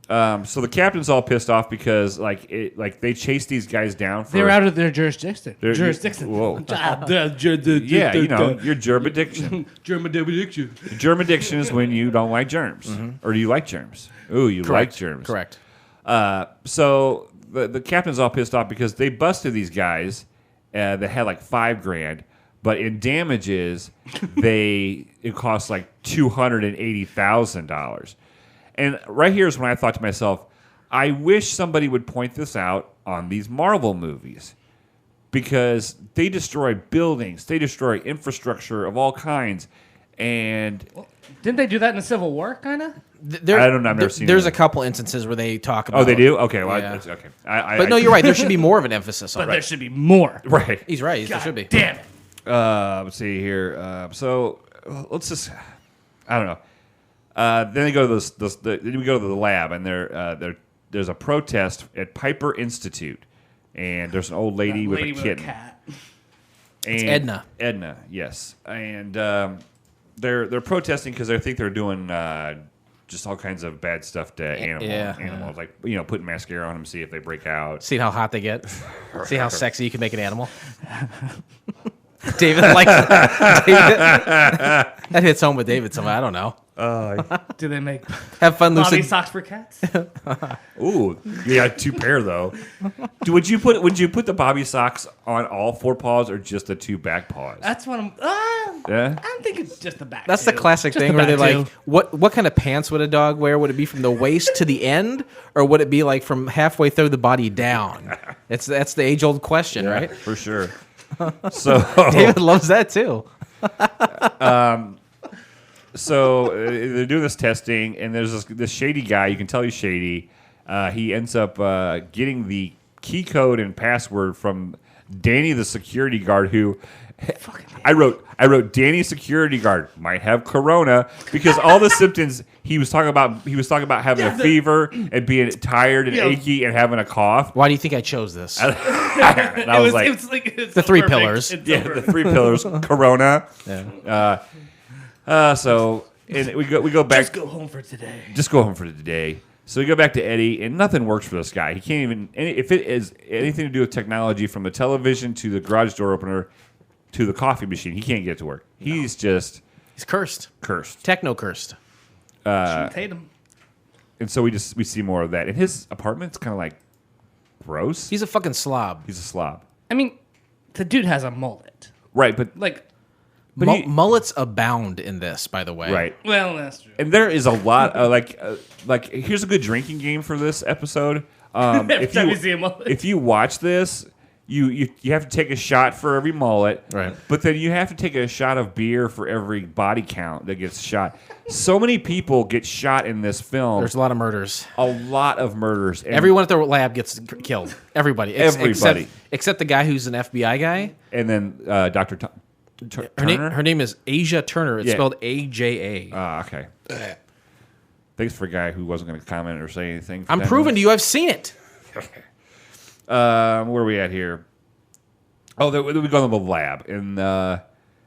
so the captain's all pissed off because they chase these guys down. They're out of their jurisdiction. Whoa. Yeah, you know your jurisdiction. Jurisdiction. Jurisdiction is when you don't like germs, or do you like germs? Ooh, you like germs. Correct. So the captain's all pissed off because they busted these guys that had like $5,000, but in damages it cost like $280,000. And right here is when I thought to myself, I wish somebody would point this out on these Marvel movies because they destroy buildings, they destroy infrastructure of all kinds, and didn't they do that in the Civil War, kind of? I don't know. I've never seen. There's it. a couple instances where they talk about. Oh, they do. Okay, well, Yeah. okay. But no, you're right. There should be more of an emphasis on But it. there should be more. Right. He's right. There God should be. damn it. Let's see here. So let's just. I don't know. Then they go to then we go to the lab, and there's a protest at Piper Institute, and there's an old lady with a kitten. cat. It's Edna. Edna, yes, and they're protesting because they think they're doing just all kinds of bad stuff to animals, like putting mascara on them, see if they break out. See how hot they get. See how sexy you can make an animal. David likes David. That hits home with David somehow. I don't know. Do they make Have fun, bobby Lucid. socks for cats? Ooh, you got 2 pair though. Would you put the bobby socks on all 4 paws or just the 2 back paws? That's what I'm. Yeah? I'm thinking just the back. That's the two. classic Just thing the where they're back like, two. what kind of pants would a dog wear? Would it be from the waist to the end, or would it be like from halfway through the body down? That's the age old question, right? For sure. So David loves that too. So they're doing this testing, and there's this shady guy. You can tell he's shady. He ends up getting the key code and password from Danny, the security guard. Who I wrote Danny, security guard, might have corona because all the symptoms he was talking about. He was talking about having a fever and being tired and achy and having a cough. Why do you think I chose this? And I was like, it's the so 3 perfect. pillars. It's so yeah, the perfect. 3 pillars, corona. Yeah. So and we go back. Just go home for today. Just go home for today. So we go back to Eddie, and nothing works for this guy. He can't even, if it is anything to do with technology, from the television to the garage door opener to the coffee machine, he can't get it to work. He's just He's cursed. cursed. Techno cursed. Tatum. And so we see more of that. And his apartment's kind of like gross. He's a fucking slob. He's a slob. I mean, the dude has a mullet. Right, but Like, Mullets abound in this, by the way. right. well, that's true. And there is a lot of like here's a good drinking game for this episode. Every time you see a mullet. If you watch this, you have to take a shot for every mullet, Right. But then you have to take a shot of beer for every body count that gets shot. So many people get shot in this film. There's a lot of murders. a lot of murders. And, Everyone at the lab gets killed. Everybody. Everybody. Except the guy who's an FBI guy. and then Dr. Her name is Asia Turner. It's Yeah. spelled A-J-A. Okay. Thanks for a guy who wasn't going to comment or say anything. I'm proving to you I've seen it. Where are we at here? Oh, we go to the lab, and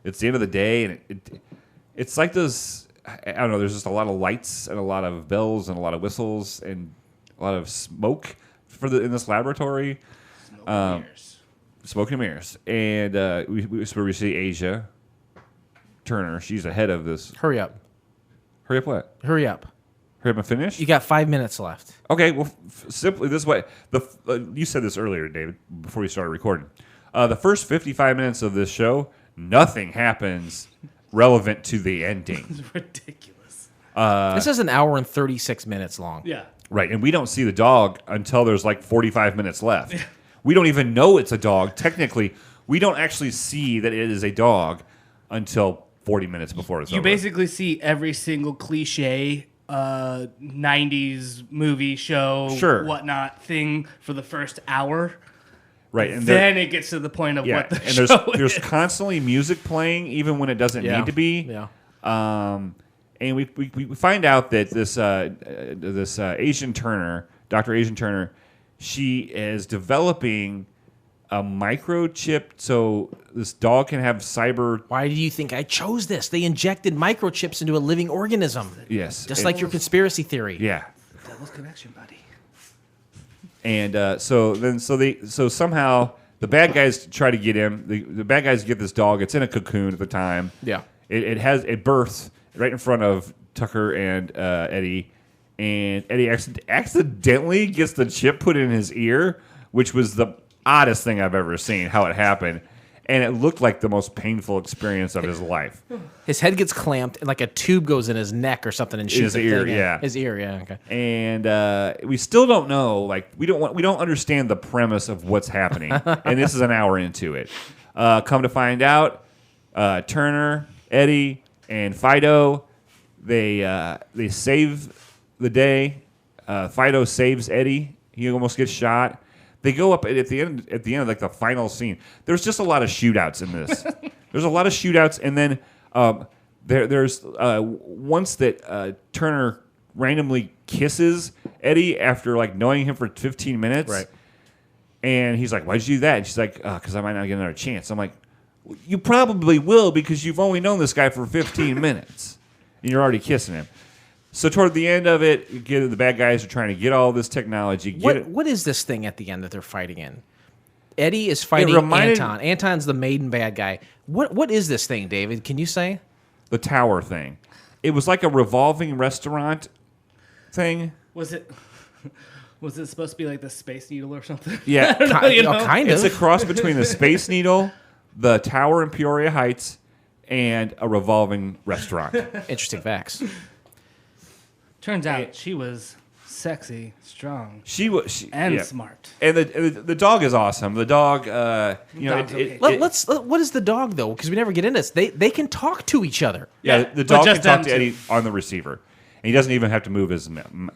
it's the end of the day, and it's like those. I don't know. There's just a lot of lights and a lot of bells and a lot of whistles and a lot of smoke in this laboratory. Smoke and mirrors, and we see Asia Turner. She's ahead of this. Hurry up. Hurry up! What? Hurry up. Hurry up and finish. You got 5 minutes left. Okay, well, simply this way. You said this earlier, David, before we started recording. The first 55 minutes of this show, nothing happens relevant to the ending. It's ridiculous. This is an hour and 36 minutes long. Yeah. Right, and we don't see the dog until there's like 45 minutes left. We don't even know it's a dog. Technically, we don't actually see that it is a dog until 40 minutes before it's You over. basically see every single cliche 90s movie show, Sure. whatnot thing for the first hour. Right, and Then it gets to the point of what the and show there's is. constantly music playing, even when it doesn't need to be. Yeah. And we find out that this Asian Turner, Dr. Asian Turner, she is developing a microchip so this dog can have cyber. Why do you think I chose this? They injected microchips into a living organism. Yes, Just like your conspiracy theory. yeah. Devil's connection, buddy. And so somehow the bad guys try to get him. The bad guys get this dog. It's in a cocoon at the time. Yeah. It births right in front of Tucker and Eddie, and Eddie accidentally gets the chip put in his ear, which was the oddest thing I've ever seen. How it happened, and it looked like the most painful experience of his life. His head gets clamped, and like a tube goes in his neck or something, and shoots His ear, yeah. His ear, yeah. Okay. And we still don't know. Like we don't understand the premise of what's happening. And this is an hour into it. Come to find out, Turner, Eddie, and Fido, they save the day. Fido saves Eddie. He almost gets shot. They go up at the end of like the final scene. There's just a lot of shootouts in this. There's a lot of shootouts, and then there's once that Turner randomly kisses Eddie after like knowing him for 15 minutes. Right. And he's like, "Why'd you do that?" And she's like, "Because I might not get another chance." I'm like, "You probably will because you've only known this guy for 15 minutes, and you're already kissing him." So toward the end of it, the bad guys are trying to get all this technology. What is this thing at the end that they're fighting in? Eddie is fighting Anton. Anton's the maiden bad guy. What is this thing, David? Can you say? The tower thing. It was like a revolving restaurant thing. Was it supposed to be like the Space Needle or something? Yeah, kind of. It's a cross between the Space Needle, the tower in Peoria Heights, and a revolving restaurant. Interesting facts. Turns out she was sexy, strong, She and smart. And the dog is awesome. The dog, What is the dog though? Because we never get into this. They can talk to each other. Yeah, the dog can talk to Eddie on the receiver, and he doesn't even have to move his.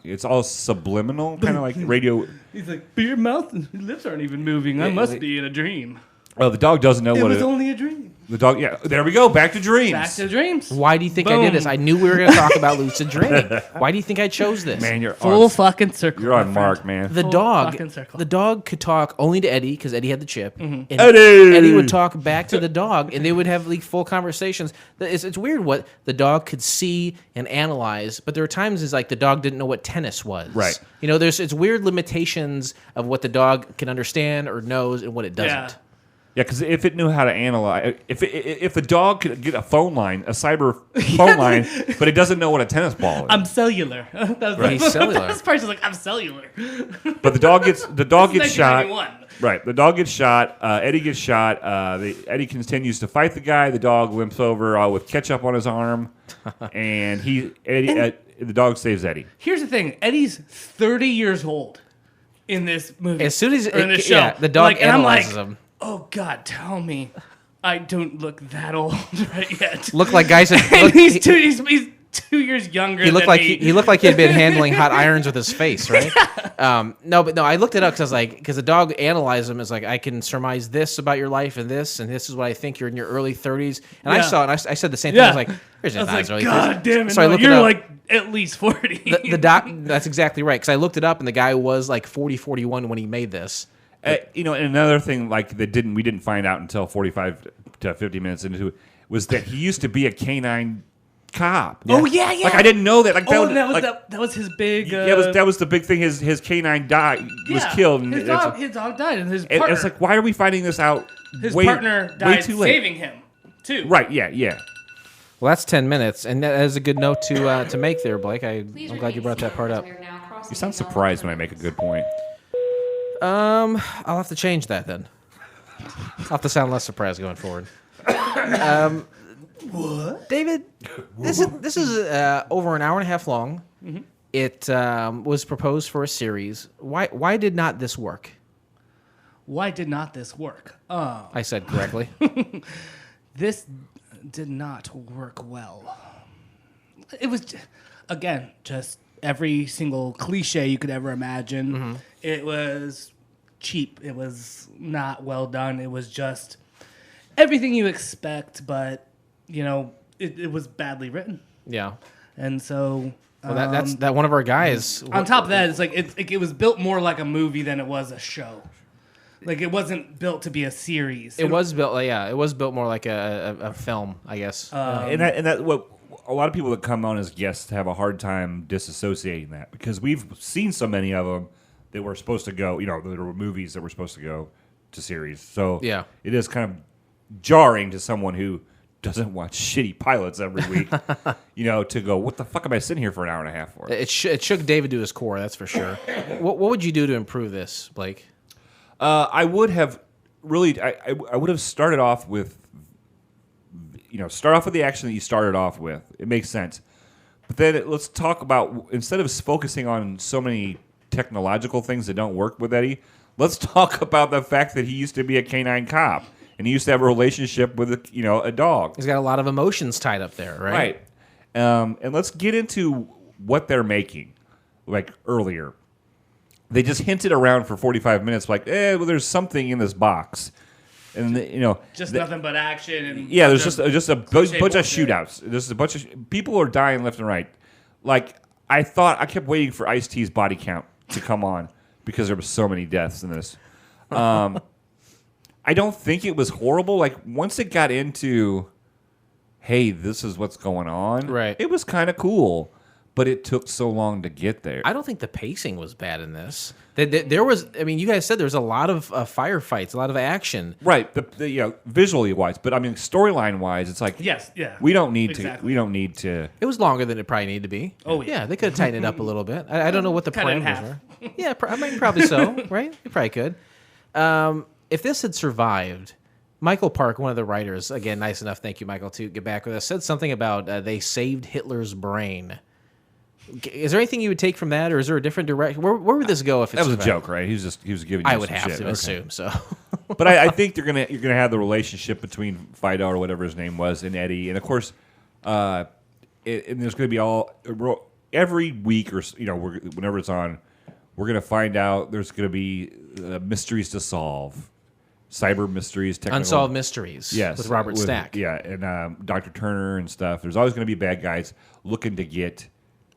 It's all subliminal, kind of like radio. He's like, but your mouth and your lips aren't even moving. I must be in a dream. Well, the dog doesn't know It what was only a dream. The dog, yeah. There we go. Back to dreams. Back to dreams. Why do you think I did this? I knew we were going to talk about lucid dreaming. Why do you think I chose this? Man, you're full fucking circle. You're on mark, man. The dog could talk only to Eddie because Eddie had the chip. Mm-hmm. And Eddie would talk back to the dog, and they would have like full conversations. It's weird what the dog could see and analyze, but there were times it's like the dog didn't know what tennis was. Right. You know, it's weird limitations of what the dog can understand or knows and what it doesn't. Yeah. Yeah, because if it knew how to analyze, if the dog could get a phone line, a cyber phone line, but it doesn't know what a tennis ball is. I'm cellular. He's cellular. This person's like, I'm cellular. But the dog gets shot. 1991. Right, the dog gets shot. Eddie gets shot. Eddie continues to fight the guy. The dog limps over with ketchup on his arm, and the dog saves Eddie. Here's the thing: Eddie's 30 years old in this movie. As soon as in this show, the dog analyzes him. Oh God, tell me, I don't look that old right yet. Look like guys. He's 2 years younger. He looked than like me. he looked like he had been handling hot irons with his face, right? No, I looked it up because the dog analyzed him as like, I can surmise this about your life and this is what I think you're in your early 30s. And I saw it. And I said the same thing. I was like, there's no I was like, early God 30s. damn it! So I No, looked you're it up. like at least 40. The doc. That's exactly right. Because I looked it up, and the guy was like 40, 41 when he made this. And another thing like we didn't find out until 45 to 50 minutes into it was that he used to be a K-9 cop. Oh yeah. Like I didn't know that. Like that was his big. that was the big thing. His K-9 was killed. And his dog died, and his partner. And it's like, why are we finding this out? His way, partner died way too late. saving him too. Right? Yeah. Well, that's 10 minutes, and that is a good note to make there, Blake. I'm glad you brought that part up. You sound surprised when I make a good point. I'll have to change that then. I'll have to sound less surprised going forward. What? David, this is over an hour and a half long. Mm-hmm. It was proposed for a series. Why did not this work? Why did not this work? I said correctly. This did not work well. It was, again, just every single cliche you could ever imagine. Mm-hmm. It was cheap. It was not well done. It was just everything you expect, but, it was badly written. Yeah. And so... Well, that's one of our guys. On top of that, it's like it was built more like a movie than it was a show. Like it wasn't built to be a series. It was built, It was built more like a film, I guess. And that what a lot of people that come on as guests have a hard time disassociating that because we've seen so many of them that were supposed to go. There were movies that were supposed to go to series. So yeah, it is kind of jarring to someone who doesn't watch shitty pilots every week, to go, what the fuck am I sitting here for an hour and a half for? It shook David to his core, that's for sure. What would you do to improve this, Blake? I would have really, I would have started off with, the action that you started off with. It makes sense. But then let's talk about, instead of focusing on so many technological things that don't work with Eddie, let's talk about the fact that he used to be a canine cop. And he used to have a relationship with a dog. He's got a lot of emotions tied up there, right? Right. And let's get into what they're making. Like earlier, they just hinted around for 45 minutes, like, well, there's something in this box, and just nothing but action. And there's just a bunch of shootouts. There's a bunch of people are dying left and right. Like I kept waiting for Ice-T's body count to come on because there were so many deaths in this. I don't think it was horrible. Like once it got into, hey, this is what's going on. Right. It was kind of cool, but it took so long to get there. I don't think the pacing was bad in this. There was, I mean, you guys said there was a lot of firefights, a lot of action. Right. Visually wise, but I mean, storyline wise, it's like, yes, yeah. We don't need exactly. to. We don't need to. It was longer than it probably needed to be. Oh yeah. Yeah, they could have tightened it up a little bit. I don't know what the Cut it in parameters half. were. Yeah, probably so. Right? You probably could. If this had survived, Michael Park, one of the writers, again, nice enough, thank you, Michael, to get back with us, said something about they saved Hitler's brain. Is there anything you would take from that, or is there a different direction? Where would this go if it That was survived? a joke, right? He was giving. You I would some have shit. to assume so. But I think you're gonna have the relationship between Fido or whatever his name was and Eddie, and of course, and there's gonna be every week or whenever it's on, we're gonna find out there's gonna be mysteries to solve. Cyber mysteries, technical Unsolved Mysteries, yes, with Robert Stack. Yeah, and Dr. Turner and stuff. There's always going to be bad guys looking to get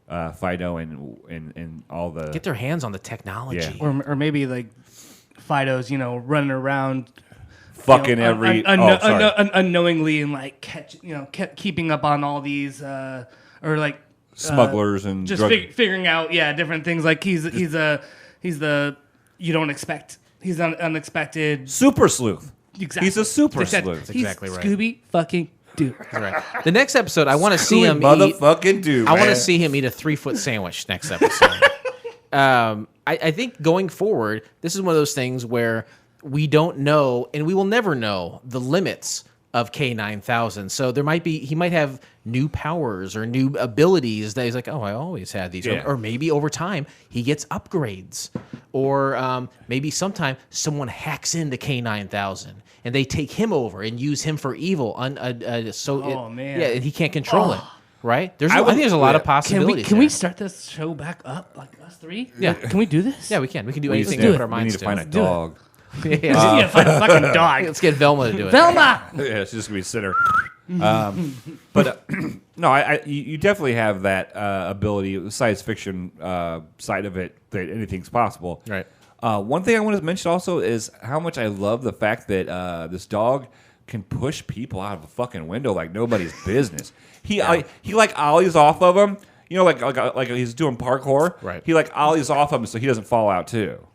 Fido and all the... Get their hands on the technology. Yeah. Or maybe like Fido's, running around fucking every... unknowingly and like kept keeping up on all these or like smugglers and just figuring out different things. Like he's the you don't expect. He's an unexpected super sleuth. Exactly. He's a super sleuth. That's exactly right. Scooby fucking Doo. That's right. The next episode, I want to see him motherfucking Doo. I want to see him eat a 3-foot sandwich next episode. I think going forward, this is one of those things where we don't know, and we will never know the limits of K-9000. So he might have new powers or new abilities that he's like, oh, I always had these. Yeah. Or maybe over time he gets upgrades. Or maybe sometime someone hacks into K-9000 and they take him over and use him for evil. Man. Yeah, and he can't control it. Right? I think there's a lot of possibilities. Can we start this show back up, like us three? Yeah. Can we do this? Yeah, we can. We can do anything do we it. put our We minds need to find a do it. dog. Yeah. You need to find a fucking dog. Let's get Velma to do it. Velma! Yeah, she's just going to be a sitter. But no, you definitely have that ability, the science fiction side of it, that anything's possible. Right. One thing I want to mention also is how much I love the fact that this dog can push people out of a fucking window like nobody's business. He like ollies off of them, like he's doing parkour. Right. He like ollies off of him so he doesn't fall out too.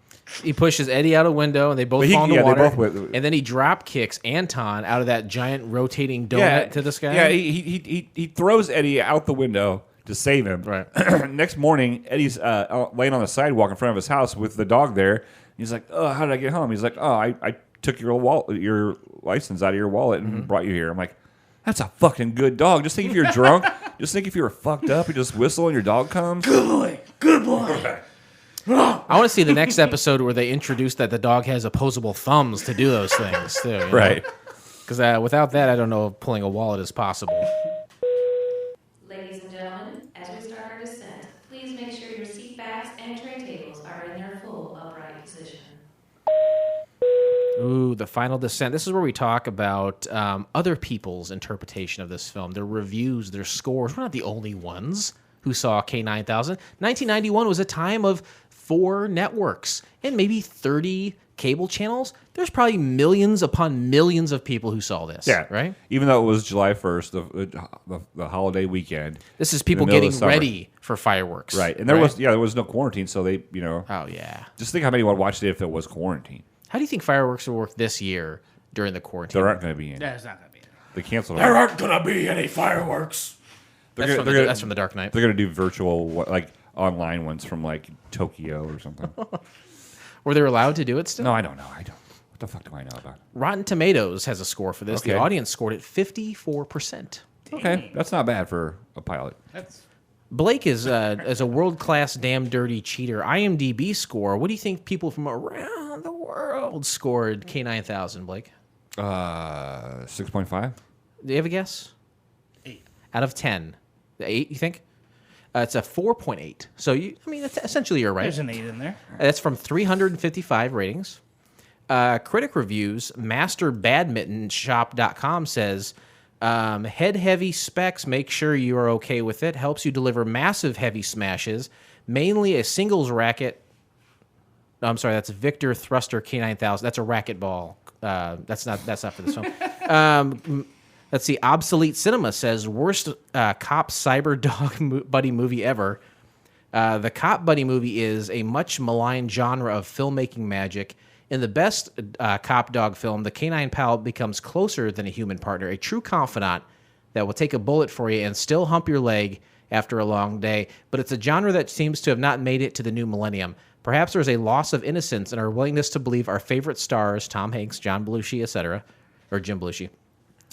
He pushes Eddie out a window, and they both fall in the water. They both and then he drop kicks Anton out of that giant rotating donut to the sky. Yeah, he throws Eddie out the window to save him. Right. Next morning, Eddie's laying on the sidewalk in front of his house with the dog there. He's like, "Oh, how did I get home?" He's like, "Oh, I took your license out of your wallet and brought you here." I'm like, "That's a fucking good dog." Just think if you're drunk. Just think if you were fucked up, you just whistle and your dog comes. Good boy. I want to see the next episode where they introduce that the dog has opposable thumbs to do those things too. Right. Because without that, I don't know if pulling a wallet is possible. Ladies and gentlemen, as we start our descent, please make sure your seat backs and tray tables are in their full upright position. Ooh, the final descent. This is where we talk about other people's interpretation of this film, their reviews, their scores. We're not the only ones who saw K-9000. 1991 was a time of 4 networks and maybe 30 cable channels. There's probably millions upon millions of people who saw this. Yeah. Right? Even though it was July 1st, the holiday weekend. This is people getting ready for fireworks. Right. And there was no quarantine, so they, Oh, yeah. just think how many would watch it if it was quarantine. How do you think fireworks will work this year during the quarantine? There aren't going to be any. There's not gonna be. They canceled There it. aren't gonna be any fireworks. That's from the Dark Knight. They're going to do virtual, like online ones from like Tokyo or something. Were they allowed to do it still? No, I don't know. What the fuck do I know about? Rotten Tomatoes has a score for this. Okay. The audience scored it 54%. Okay, that's not bad for a pilot. Blake is a world-class damn dirty cheater. IMDb score. What do you think people from around the world scored K-9000, Blake? 6.5. Do you have a guess? 8 out of 10. 8, you think? It's a 4.8. So that's essentially you're right. There's an 8 in there. That's from 355 ratings. Critic reviews. Masterbadmintonshop.com says, head heavy specs. Make sure you are okay with it. Helps you deliver massive heavy smashes. Mainly a singles racket. No, I'm sorry. That's Victor Thruster K-9000. That's a racquetball. That's not for this film. Let's see. Obsolete Cinema says worst cop cyber dog buddy movie ever. The cop buddy movie is a much maligned genre of filmmaking magic. In the best cop dog film, the canine pal becomes closer than a human partner, a true confidant that will take a bullet for you and still hump your leg after a long day. But it's a genre that seems to have not made it to the new millennium. Perhaps there's a loss of innocence in our willingness to believe our favorite stars, Tom Hanks, John Belushi, etc., or Jim Belushi,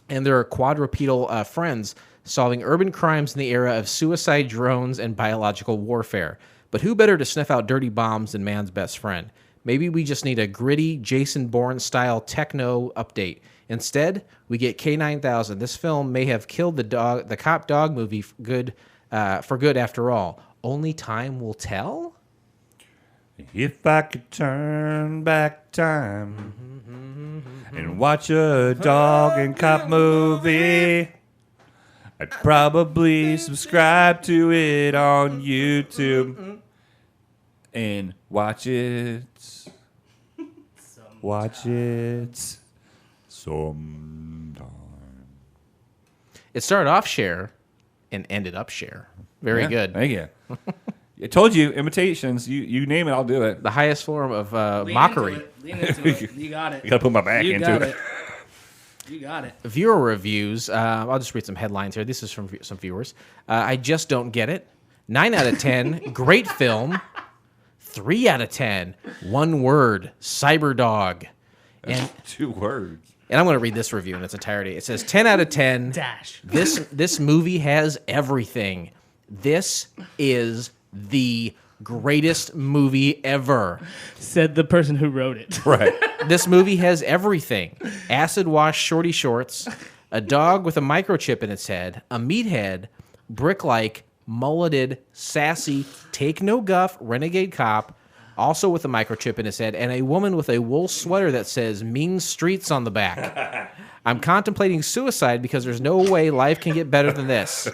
and their quadrupedal friends solving urban crimes in the era of suicide drones and biological warfare. But who better to sniff out dirty bombs than man's best friend? Maybe we just need a gritty Jason Bourne-style techno update. Instead, we get K-9000. This film may have killed the cop dog movie for good after all. Only time will tell? If I could turn back time and watch a dog and cop movie, I'd probably subscribe to it on YouTube and watch it. Watch it sometime. It started off share and ended up share. Very good. Thank you. I told you, imitations. You name it, I'll do it. The highest form of Lean mockery. into it. Lean into it. You got it. You got to put my back You into got it. it. You got it. Viewer reviews. I'll just read some headlines here. This is from some viewers. I just don't get it. 9 out of 10. Great film. 3 out of 10. One word. Cyberdog. And 2 words. And I'm going to read this review in its entirety. It says 10 out of 10. Dash. This movie has everything. This is the greatest movie ever. Said the person who wrote it. Right. This movie has everything. Acid wash shorty shorts, a dog with a microchip in its head, a meathead, brick-like, mulleted, sassy, take no guff, renegade cop, also with a microchip in his head, and a woman with a wool sweater that says mean streets on the back. I'm contemplating suicide because there's no way life can get better than this.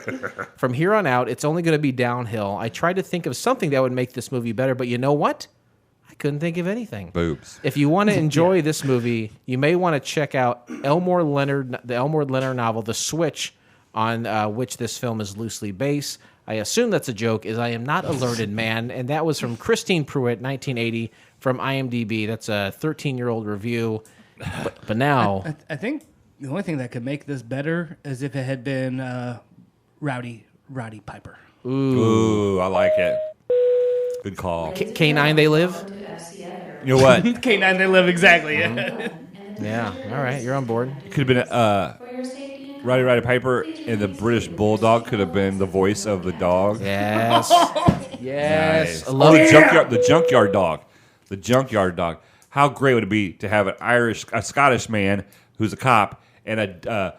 From here on out, it's only going to be downhill. I tried to think of something that would make this movie better, but you know what? I couldn't think of anything. Boobs. If you want to enjoy this movie, you may want to check out the Elmore Leonard novel, The Switch, on which this film is loosely based. I assume that's a joke, as I am not a learned man, and that was from Christine Pruitt, 1980, from IMDb. That's a 13-year-old review. But now... I think the only thing that could make this better is if it had been Rowdy Piper. Ooh, I like it. Good call. K9 They Live? You know what? K9 They Live, exactly. Yeah, all right, you're on board. It could have been Roddy Piper and the British Bulldog could have been the voice of the dog. Yes. Yes. Nice. I love the junkyard dog. The junkyard dog. How great would it be to have a Scottish man who's a cop and a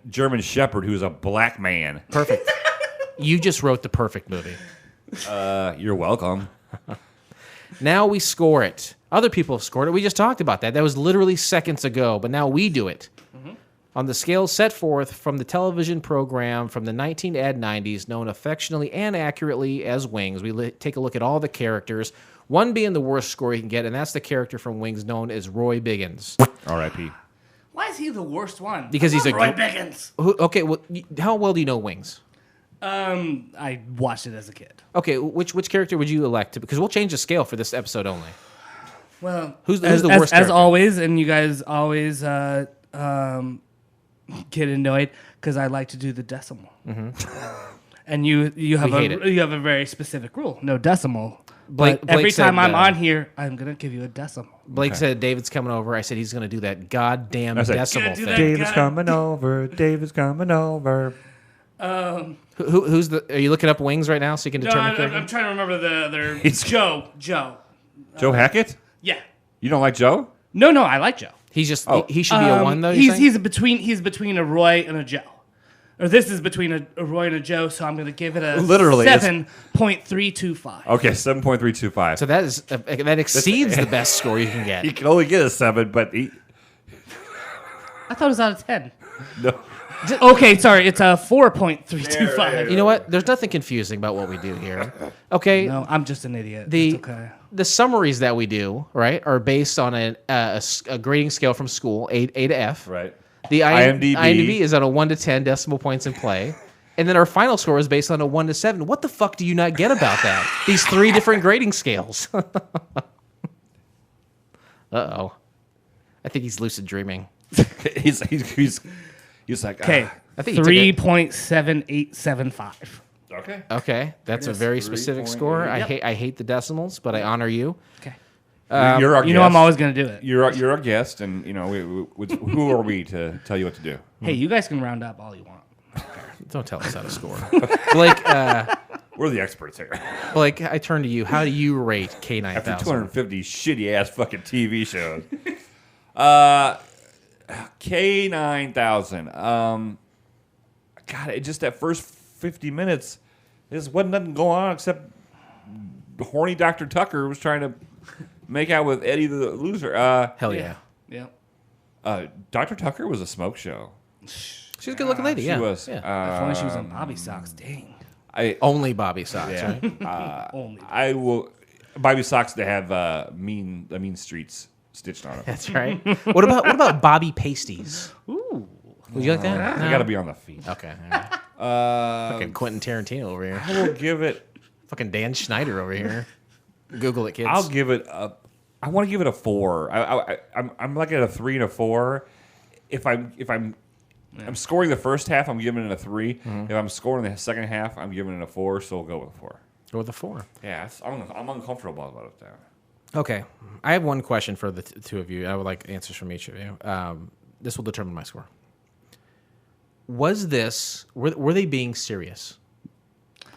German Shepherd who's a black man? Perfect. You just wrote the perfect movie. You're welcome. Now we score it. Other people have scored it. We just talked about that. That was literally seconds ago, but now we do it. Mm-hmm. On the scale set forth from the television program from the 1990s, known affectionately and accurately as Wings, we take a look at all the characters, one being the worst score you can get, and that's the character from Wings known as Roy Biggins. R.I.P. Why is he the worst one? Because he's a Roy Biggins. Okay, well, how well do you know Wings? I watched it as a kid. Okay, which character would you elect to? Because we'll change the scale for this episode only. Well, who's the worst character? As always, and you guys always get annoyed because I like to do the decimal. Mm-hmm. And you have a very specific rule: no decimal. Blake every said, time I'm on here, I'm gonna give you a decimal. Blake said David's coming over. I said he's going to do that goddamn decimal thing. David's coming over. David's coming over. Who's the? Are you looking up wings right now so you can determine? I'm trying to remember It's Joe. Joe Hackett? Yeah. You don't like Joe? No, I like Joe. He's just he should be a 1 though. He's between a Roy and a Joe. Or this is between a Roy and a Joe, so I'm going to give it a 7.325. Okay, 7.325. So that exceeds the best score you can get. You can only get a 7, but I thought it was out of 10. no. Okay, sorry, it's a 4.325. You know what? There's nothing confusing about what we do here. Okay. No, I'm just an idiot. It's okay. The summaries that we do, right, are based on a grading scale from school, A to F. Right. The IMDb is on a 1 to 10 decimal points in play. And then our final score is based on a 1 to 7. What the fuck do you not get about that? These 3 different grading scales. Uh-oh. I think he's lucid dreaming. he's like, okay, I think 3.7875. Okay, that's a very specific score. I hate the decimals, but I honor you. Okay. You're our guest. I'm always going to do it. You're our guest, and who are we to tell you what to do? Hey, you guys can round up all you want. Don't tell us how to score. Blake, we're the experts here. Blake, I turn to you. How do you rate K-9000? After 250 shitty ass fucking TV shows. K-9000. God, it just that first 50 minutes, there wasn't nothing going on except horny Dr. Tucker was trying to make out with Eddie the loser. Hell yeah. Yeah. Dr. Tucker was a smoke show. She's a good-looking lady. She was. If only she was on Bobby Socks. Dang. Only Bobby Socks, Yeah. right? Only. I will. Bobby Socks to have mean streets stitched on them. That's right. What about Bobby Pasties? Ooh. Would you like that? You got to be on the feet. Okay. All right. Fucking Quentin Tarantino over here. I will give it. Fucking Dan Schneider over here. Google it, kids. I'll give it a. I want to give it a 4. I'm like at a 3 and a 4. If I'm scoring the first half, I'm giving it a 3. Mm-hmm. If I'm scoring the second half, I'm giving it a 4. So we'll go with a 4. Go with a 4. Yeah, I'm uncomfortable about it there. Okay, I have one question for the two of you. I would like answers from each of you. This will determine my score. Were they being serious?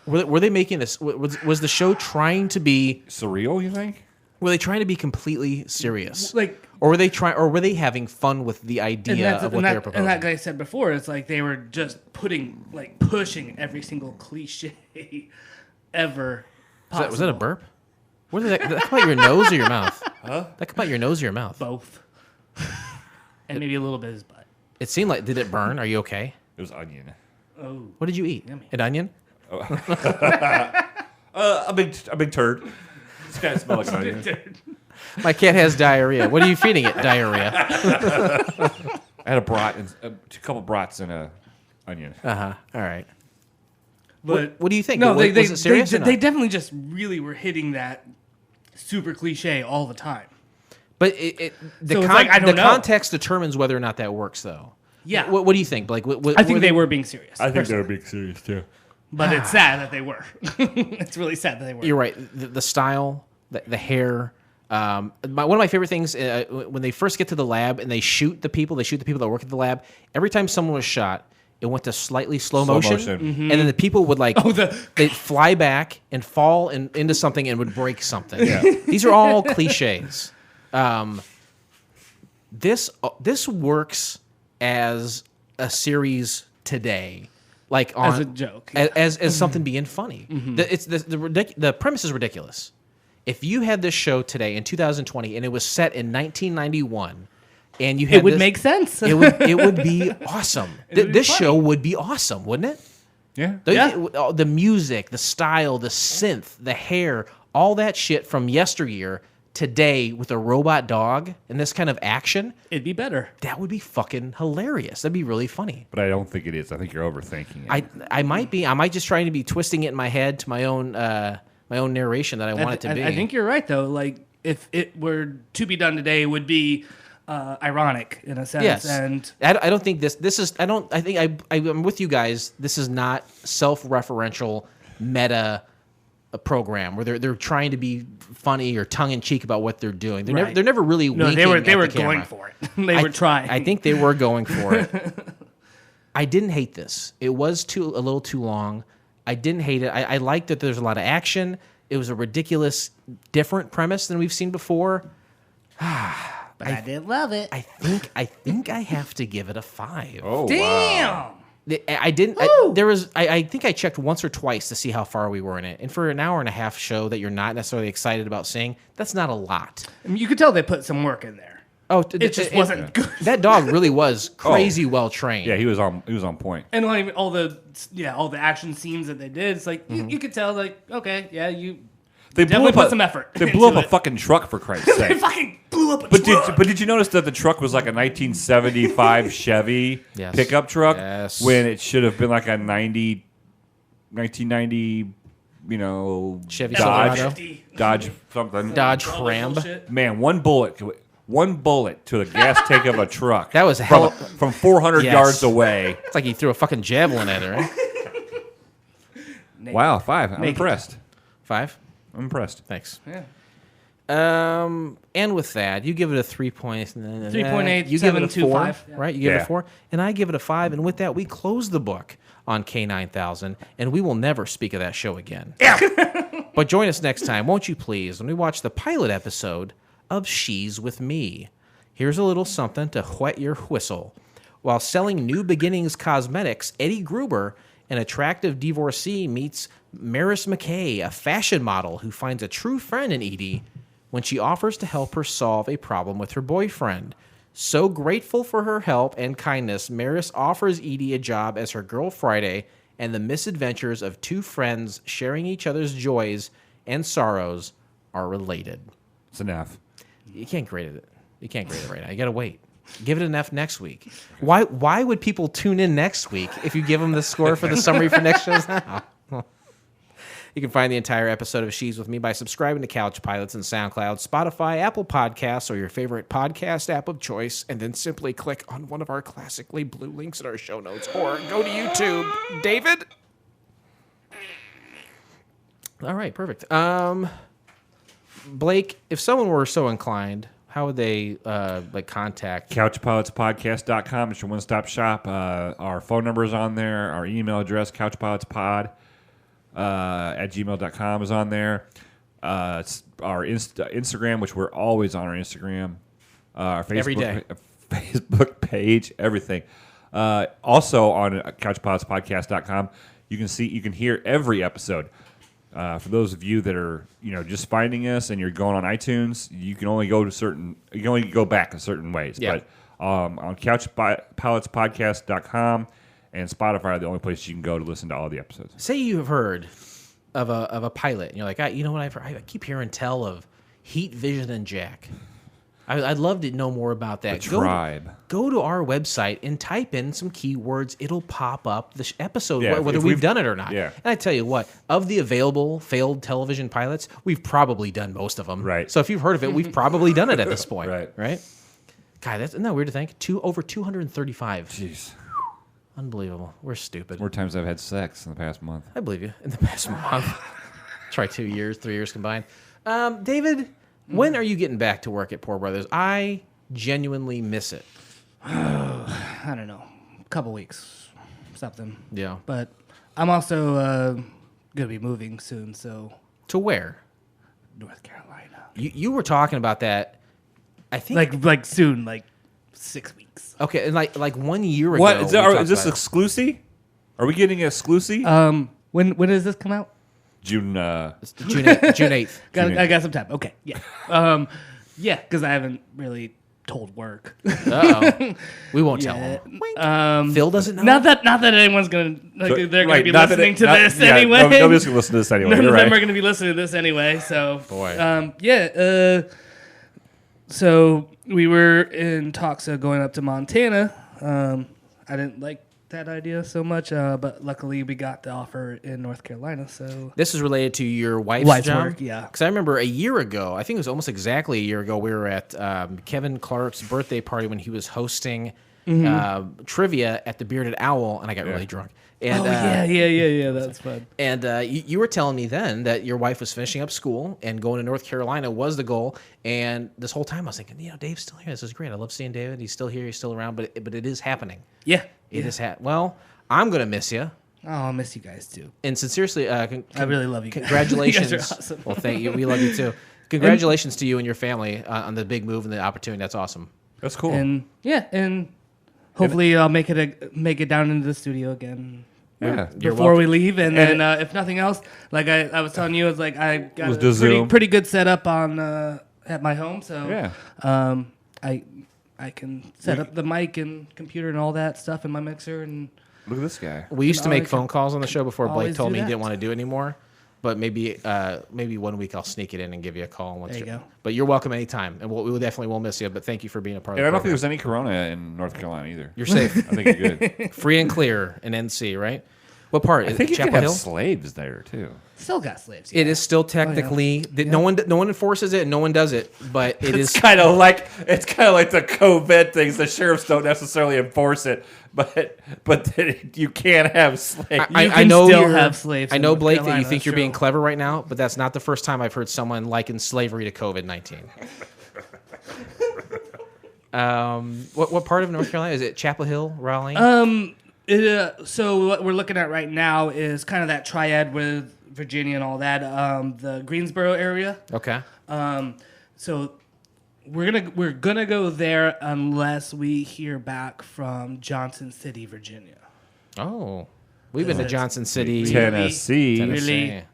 Were they making this? Was the show trying to be surreal? You think? Were they trying to be completely serious? Or were they having fun with the idea of what they were proposing? And that guy said before, it's like they were just pushing every single cliche ever possible. Was that a burp? Where did that come out your nose or your mouth? Huh? That come out your nose or your mouth? Both. And maybe a little bit of his butt. It seemed like, did it burn? Are you okay? It was onion. Oh. What did you eat? Yummy. An onion? Oh. a big turd. This guy smells like an onion. My cat has diarrhea. What are you feeding it? Diarrhea. I had a brat and a couple brats and a onion. All right. But what do you think? No, was it serious? They definitely just really were hitting that super cliche all the time. But the context determines whether or not that works, though. Yeah. What do you think? Like, I think they were being serious. I think they were being serious too. But it's sad that they were. It's really sad that they were. You're right. The style, the hair. One of my favorite things when they first get to the lab and they shoot the people that work at the lab. Every time someone was shot, it went to slightly slow motion. Mm-hmm. And then the people would they'd fly back and fall into something and would break something. Yeah. These are all cliches. This works as a series today, as a joke, as something being funny. Mm-hmm. The premise is ridiculous. If you had this show today in 2020 and it was set in 1991. And you had it would make sense. it would be awesome. This show would be awesome, wouldn't it? Yeah. The music, the style, the synth, the hair, all that shit from yesteryear today with a robot dog and this kind of action. It'd be better. That would be fucking hilarious. That'd be really funny. But I don't think it is. I think you're overthinking it. I might be. I might just trying to be twisting it in my head to my own narration that I want it to be. I think you're right, though. Like, if it were to be done today, it would be ironic in a sense. Yes. And I don't think this is. I think I'm with you guys. This is not self-referential, meta a program where they're trying to be funny or tongue in cheek about what they're doing. They're Right. never really. No, winking they were at the camera. going for it. They were trying. I think they were going for it. I didn't hate this. It was a little too long. I didn't hate it. I liked that there's a lot of action. It was a ridiculous, different premise than we've seen before. But I did love it. I think I have to give it a 5. Oh, Damn. wow. I didn't. I think I checked once or twice to see how far we were in it. And for an hour and a half show that you're not necessarily excited about seeing, that's not a lot. I mean, you could tell they put some work in there. Oh, It just wasn't good. That dog really was crazy well trained. Yeah, he was on point. And like all the action scenes that they did, it's like you could tell, like, okay, yeah, you They definitely put some effort. They blew into up a it. fucking truck, for Christ's They sake. fucking blew up a But truck. did you notice that the truck was like a 1975 Chevy Yes. pickup truck Yes. when it should have been like a 1990, Chevy Dodge, Silverado. Dodge something. Dodge All that Ram. bullshit. Man, one bullet to the gas tank of a truck. That was from 400 Yes. yards away. It's like he threw a fucking javelin at her. Right? Wow, 5. I'm Naked. impressed. 5. I'm impressed. Thanks. Yeah. And with that, you give it a 3.8. 3.8, You give it a 4, 7.25. Yeah. right? You give it Yeah. a 4, and I give it a 5. And with that, we close the book on K-9000, and we will never speak of that show again. But join us next time, won't you please, when we watch the pilot episode of She's With Me. Here's a little something to whet your whistle. While selling New Beginnings cosmetics, Eddie Gruber, an attractive divorcee, meets Maris McKay, a fashion model who finds a true friend in Edie when she offers to help her solve a problem with her boyfriend. So grateful for her help and kindness, Maris offers Edie a job as her girl Friday, and the misadventures of two friends sharing each other's joys and sorrows are related. It's an F. You can't grade it. You can't grade it right now. You got to wait. Give it an F next week. Why would people tune in next week if you give them the score for the summary for next shows now? You can find the entire episode of She's With Me by subscribing to Couch Pilots and SoundCloud, Spotify, Apple Podcasts, or your favorite podcast app of choice, and then simply click on one of our classically blue links in our show notes, or go to YouTube. David? All right, perfect. Blake, if someone were so inclined, how would they contact? CouchPilotsPodcast.com. It's your one-stop shop. Our phone number is on there. Our email address, couchpilotspod at gmail.com is on there. It's our Instagram, which we're always on our Instagram. Our Facebook, Every day. Facebook page, everything. Also on CouchPilotsPodcast.com, you can hear every episode. For those of you that are just finding us and you're going on iTunes, you can only go back in certain ways. Yeah. But on CouchPilotsPodcast.com and Spotify are the only place you can go to listen to all the episodes. Say you have heard of a pilot, and you're like, you know what? I keep hearing tell of Heat, Vision, and Jack. I'd love to know more about that. The Tribe. Go to our website and type in some keywords. It'll pop up the episode, Yeah, whether if we've we've done it or not. Yeah. And I tell you what, of the available failed television pilots, we've probably done most of them. Right. So if you've heard of it, we've probably done it at this point. Right. God, isn't that weird to think? Over 235. Jeez. Unbelievable. We're stupid. More times I've had sex in the past month. I believe you. In the past month. Try 2 years, 3 years combined. David, when are you getting back to work at Poor Brothers? I genuinely miss it. I don't know, a couple weeks, something. Yeah. But I'm also gonna be moving soon, so To where? North Carolina. You were talking about that, I think. Like soon, like 6 weeks. Okay, and like 1 year ago. What we is talked this about it. exclusive? Are we getting exclusive? When does this come out? June. June 8th. I got some time. Okay, yeah, yeah, because I haven't really told work. Uh-oh. We won't tell him. Phil doesn't know. Not that anyone's gonna they're gonna Right, be not that listening it- to not- this yeah, anyway. Nobody's gonna listen to this anyway. None You're of them right. are gonna be listening to this anyway. So Boy. So we were in talks of going up to Montana. I didn't like that idea so much, but luckily we got the offer in North Carolina. So This is related to your wife's Wife's job? work, yeah. Because I remember a year ago, I think it was almost exactly a year ago, we were at Kevin Clark's birthday party when he was hosting trivia at the Bearded Owl, and I got really drunk. And, yeah. That's fun. And you were telling me then that your wife was finishing up school and going to North Carolina was the goal. And this whole time I was thinking, Dave's still here. This is great. I love seeing David. He's still here. He's still around. But it is happening. Yeah. It is well, I'm going to miss you. Oh, I'll miss you guys too. And sincerely, I really love you guys. Congratulations. You guys are awesome. Well, thank you. We love you too. Congratulations to you and your family on the big move and the opportunity. That's awesome. That's cool. And hopefully I'll make it down into the studio again. Yeah. Before we leave, and then if nothing else, like I was telling you, it's like I got a pretty good setup on at my home, so I can set up the mic and computer and all that stuff in my mixer. And look at this guy. We used to make phone calls on the show before Blake told me he that. didn't want to do it anymore. But maybe 1 week I'll sneak it in and give you a call. There you go. But you're welcome anytime, and we definitely will miss you. But thank you for being a part of And the I don't think program. there's any corona in North Carolina either. You're safe. I think you're good. Free and clear in NC, right? What part? I think you Chapel can have Hill? slaves there too. Still got slaves. It is still technically no one enforces it and no one does it, but It's kind of like the COVID things. The sheriffs don't necessarily enforce it, but you can't have slaves. I know still you're- have slaves I in know, North Blake, that you Carolina, think you're that's being true. clever right now, but that's not the first time I've heard someone liken slavery to COVID-19. What part of North Carolina is it? Chapel Hill, Raleigh? So what we're looking at right now is kind of that triad with Virginia and all that. The Greensboro area. Okay. So we're gonna go there unless we hear back from Johnson City, Virginia. Oh, we've been to Johnson City, Tennessee. Really?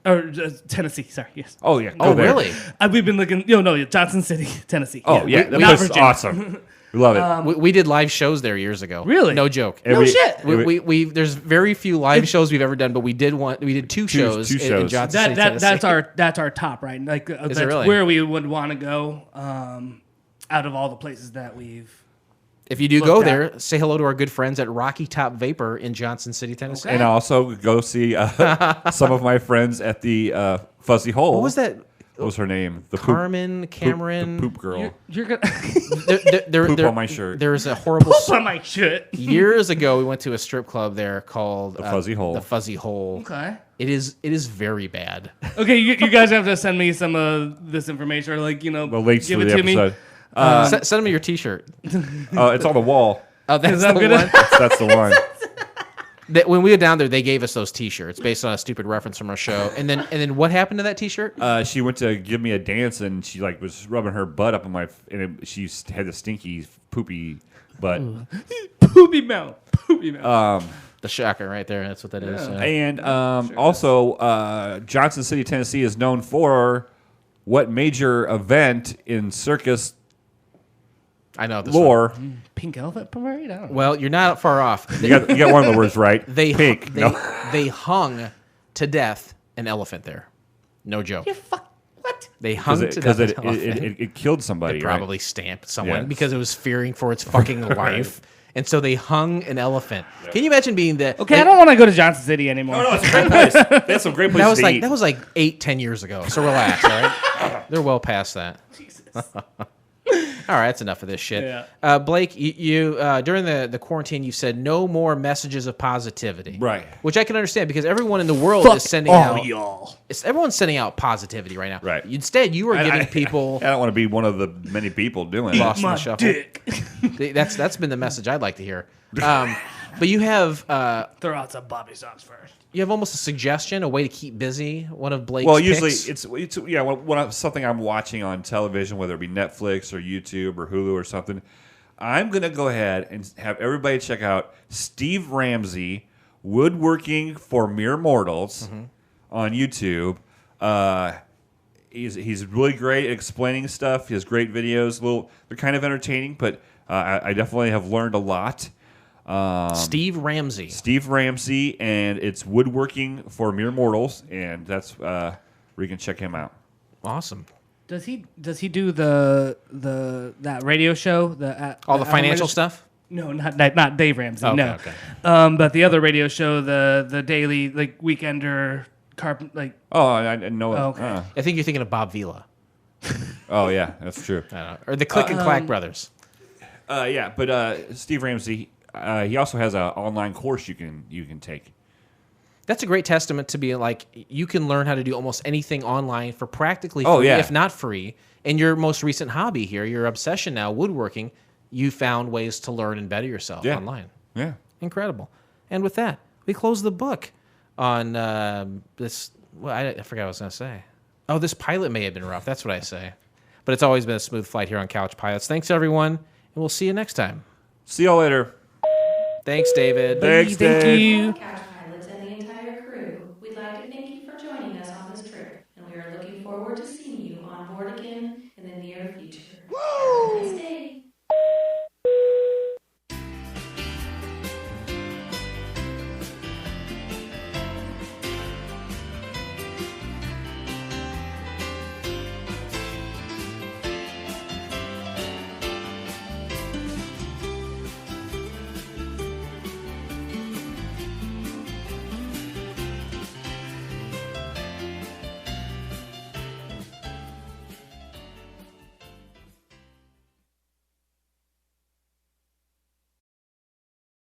Or Tennessee, sorry, yes. Oh yeah. Oh, go there. really? We've been looking. Johnson City, Tennessee. Oh yeah, that not place is Virginia. awesome. We love it. We did live shows there years ago. Really? No joke. No shit. We there's very few live shows we've ever done, but we did two shows in shows. Johnson City, Tennessee. That's our top, right? Like that's really? where we would want to go. Out of all the places that we've. If you do looked go at. there, say hello to our good friends at Rocky Top Vapor in Johnson City, Tennessee. And also go see some of my friends at the Fuzzy Hole. What was that? What was her name? The Carmen, Cameron. the poop girl. You're gonna Poop on my shirt. There was a horrible. poop on my shit. Years ago, we went to a strip club there called The Fuzzy Hole. The Fuzzy Hole. Okay. It is very bad. Okay, you guys have to send me some of this information, or The links give to it the to me. episode. Send me your T-shirt. It's on the wall. Oh, that's that the good? one. That's the one. When we were down there, they gave us those T-shirts based on a stupid reference from our show. And then what happened to that T-shirt? She went to give me a dance, and she was rubbing her butt up on my, she had a stinky, poopy butt. Poopy mouth. The shocker right there. That's what that is. Yeah. And also, Johnson City, Tennessee is known for what major event in circus I know this lore? one. Pink elephant parade. I don't know. Well, you're not far off. You got one of the words right. Pink. No. They hung to death an elephant there. No joke. What? They hung to death an elephant. it killed somebody. It right? probably stamped someone Yeah. because it was fearing for its fucking life. And so they hung an elephant. Can you imagine being the... Okay, I don't want to go to Johnson City anymore. No, it's a great place. They have some great places to eat. That was like 8-10 years ago. So relax, all right? They're well past that. Jesus. All right, that's enough of this shit. Yeah. Blake, you during the quarantine, you said no more messages of positivity. Right. Which I can understand because everyone in the world Fuck is sending all out... y'all. Everyone's sending out positivity right now. Right. Instead, you are giving people... I don't want to be one of the many people doing Lost it. in the My shuffle. dick. That's been the message I'd like to hear. But you have Throw out some Bobby songs first. you have almost a suggestion, a way to keep busy. One of Blake's Well, usually picks. it's something I'm watching on television, whether it be Netflix or YouTube or Hulu or something. I'm gonna go ahead and have everybody check out Steve Ramsey, Woodworking for Mere Mortals, on YouTube. He's really great at explaining stuff. He has great videos. They're kind of entertaining, but I definitely have learned a lot. Steve Ramsey. Steve Ramsey, and it's Woodworking for Mere Mortals, and that's where you can check him out. Awesome. Does he do that radio show? All the financial stuff? No, not Dave Ramsey. Okay, no. okay. But the other radio show, the daily weekender Oh, I know. Okay. I think you're thinking of Bob Vila. Oh yeah, that's true. Or the Click and Clack brothers. But Steve Ramsey, he also has an online course you can take. That's a great testament to be like, you can learn how to do almost anything online for practically free, if not free. And your most recent hobby here, your obsession now, woodworking, you found ways to learn and better yourself online. Yeah. Incredible. And with that, we close the book on this. Well, I forgot what I was going to say. Oh, this pilot may have been rough. That's what I say. But it's always been a smooth flight here on Couch Pilots. Thanks, everyone, and we'll see you next time. See y'all later. Thanks, David. Thanks, Thank Dave. you. Couch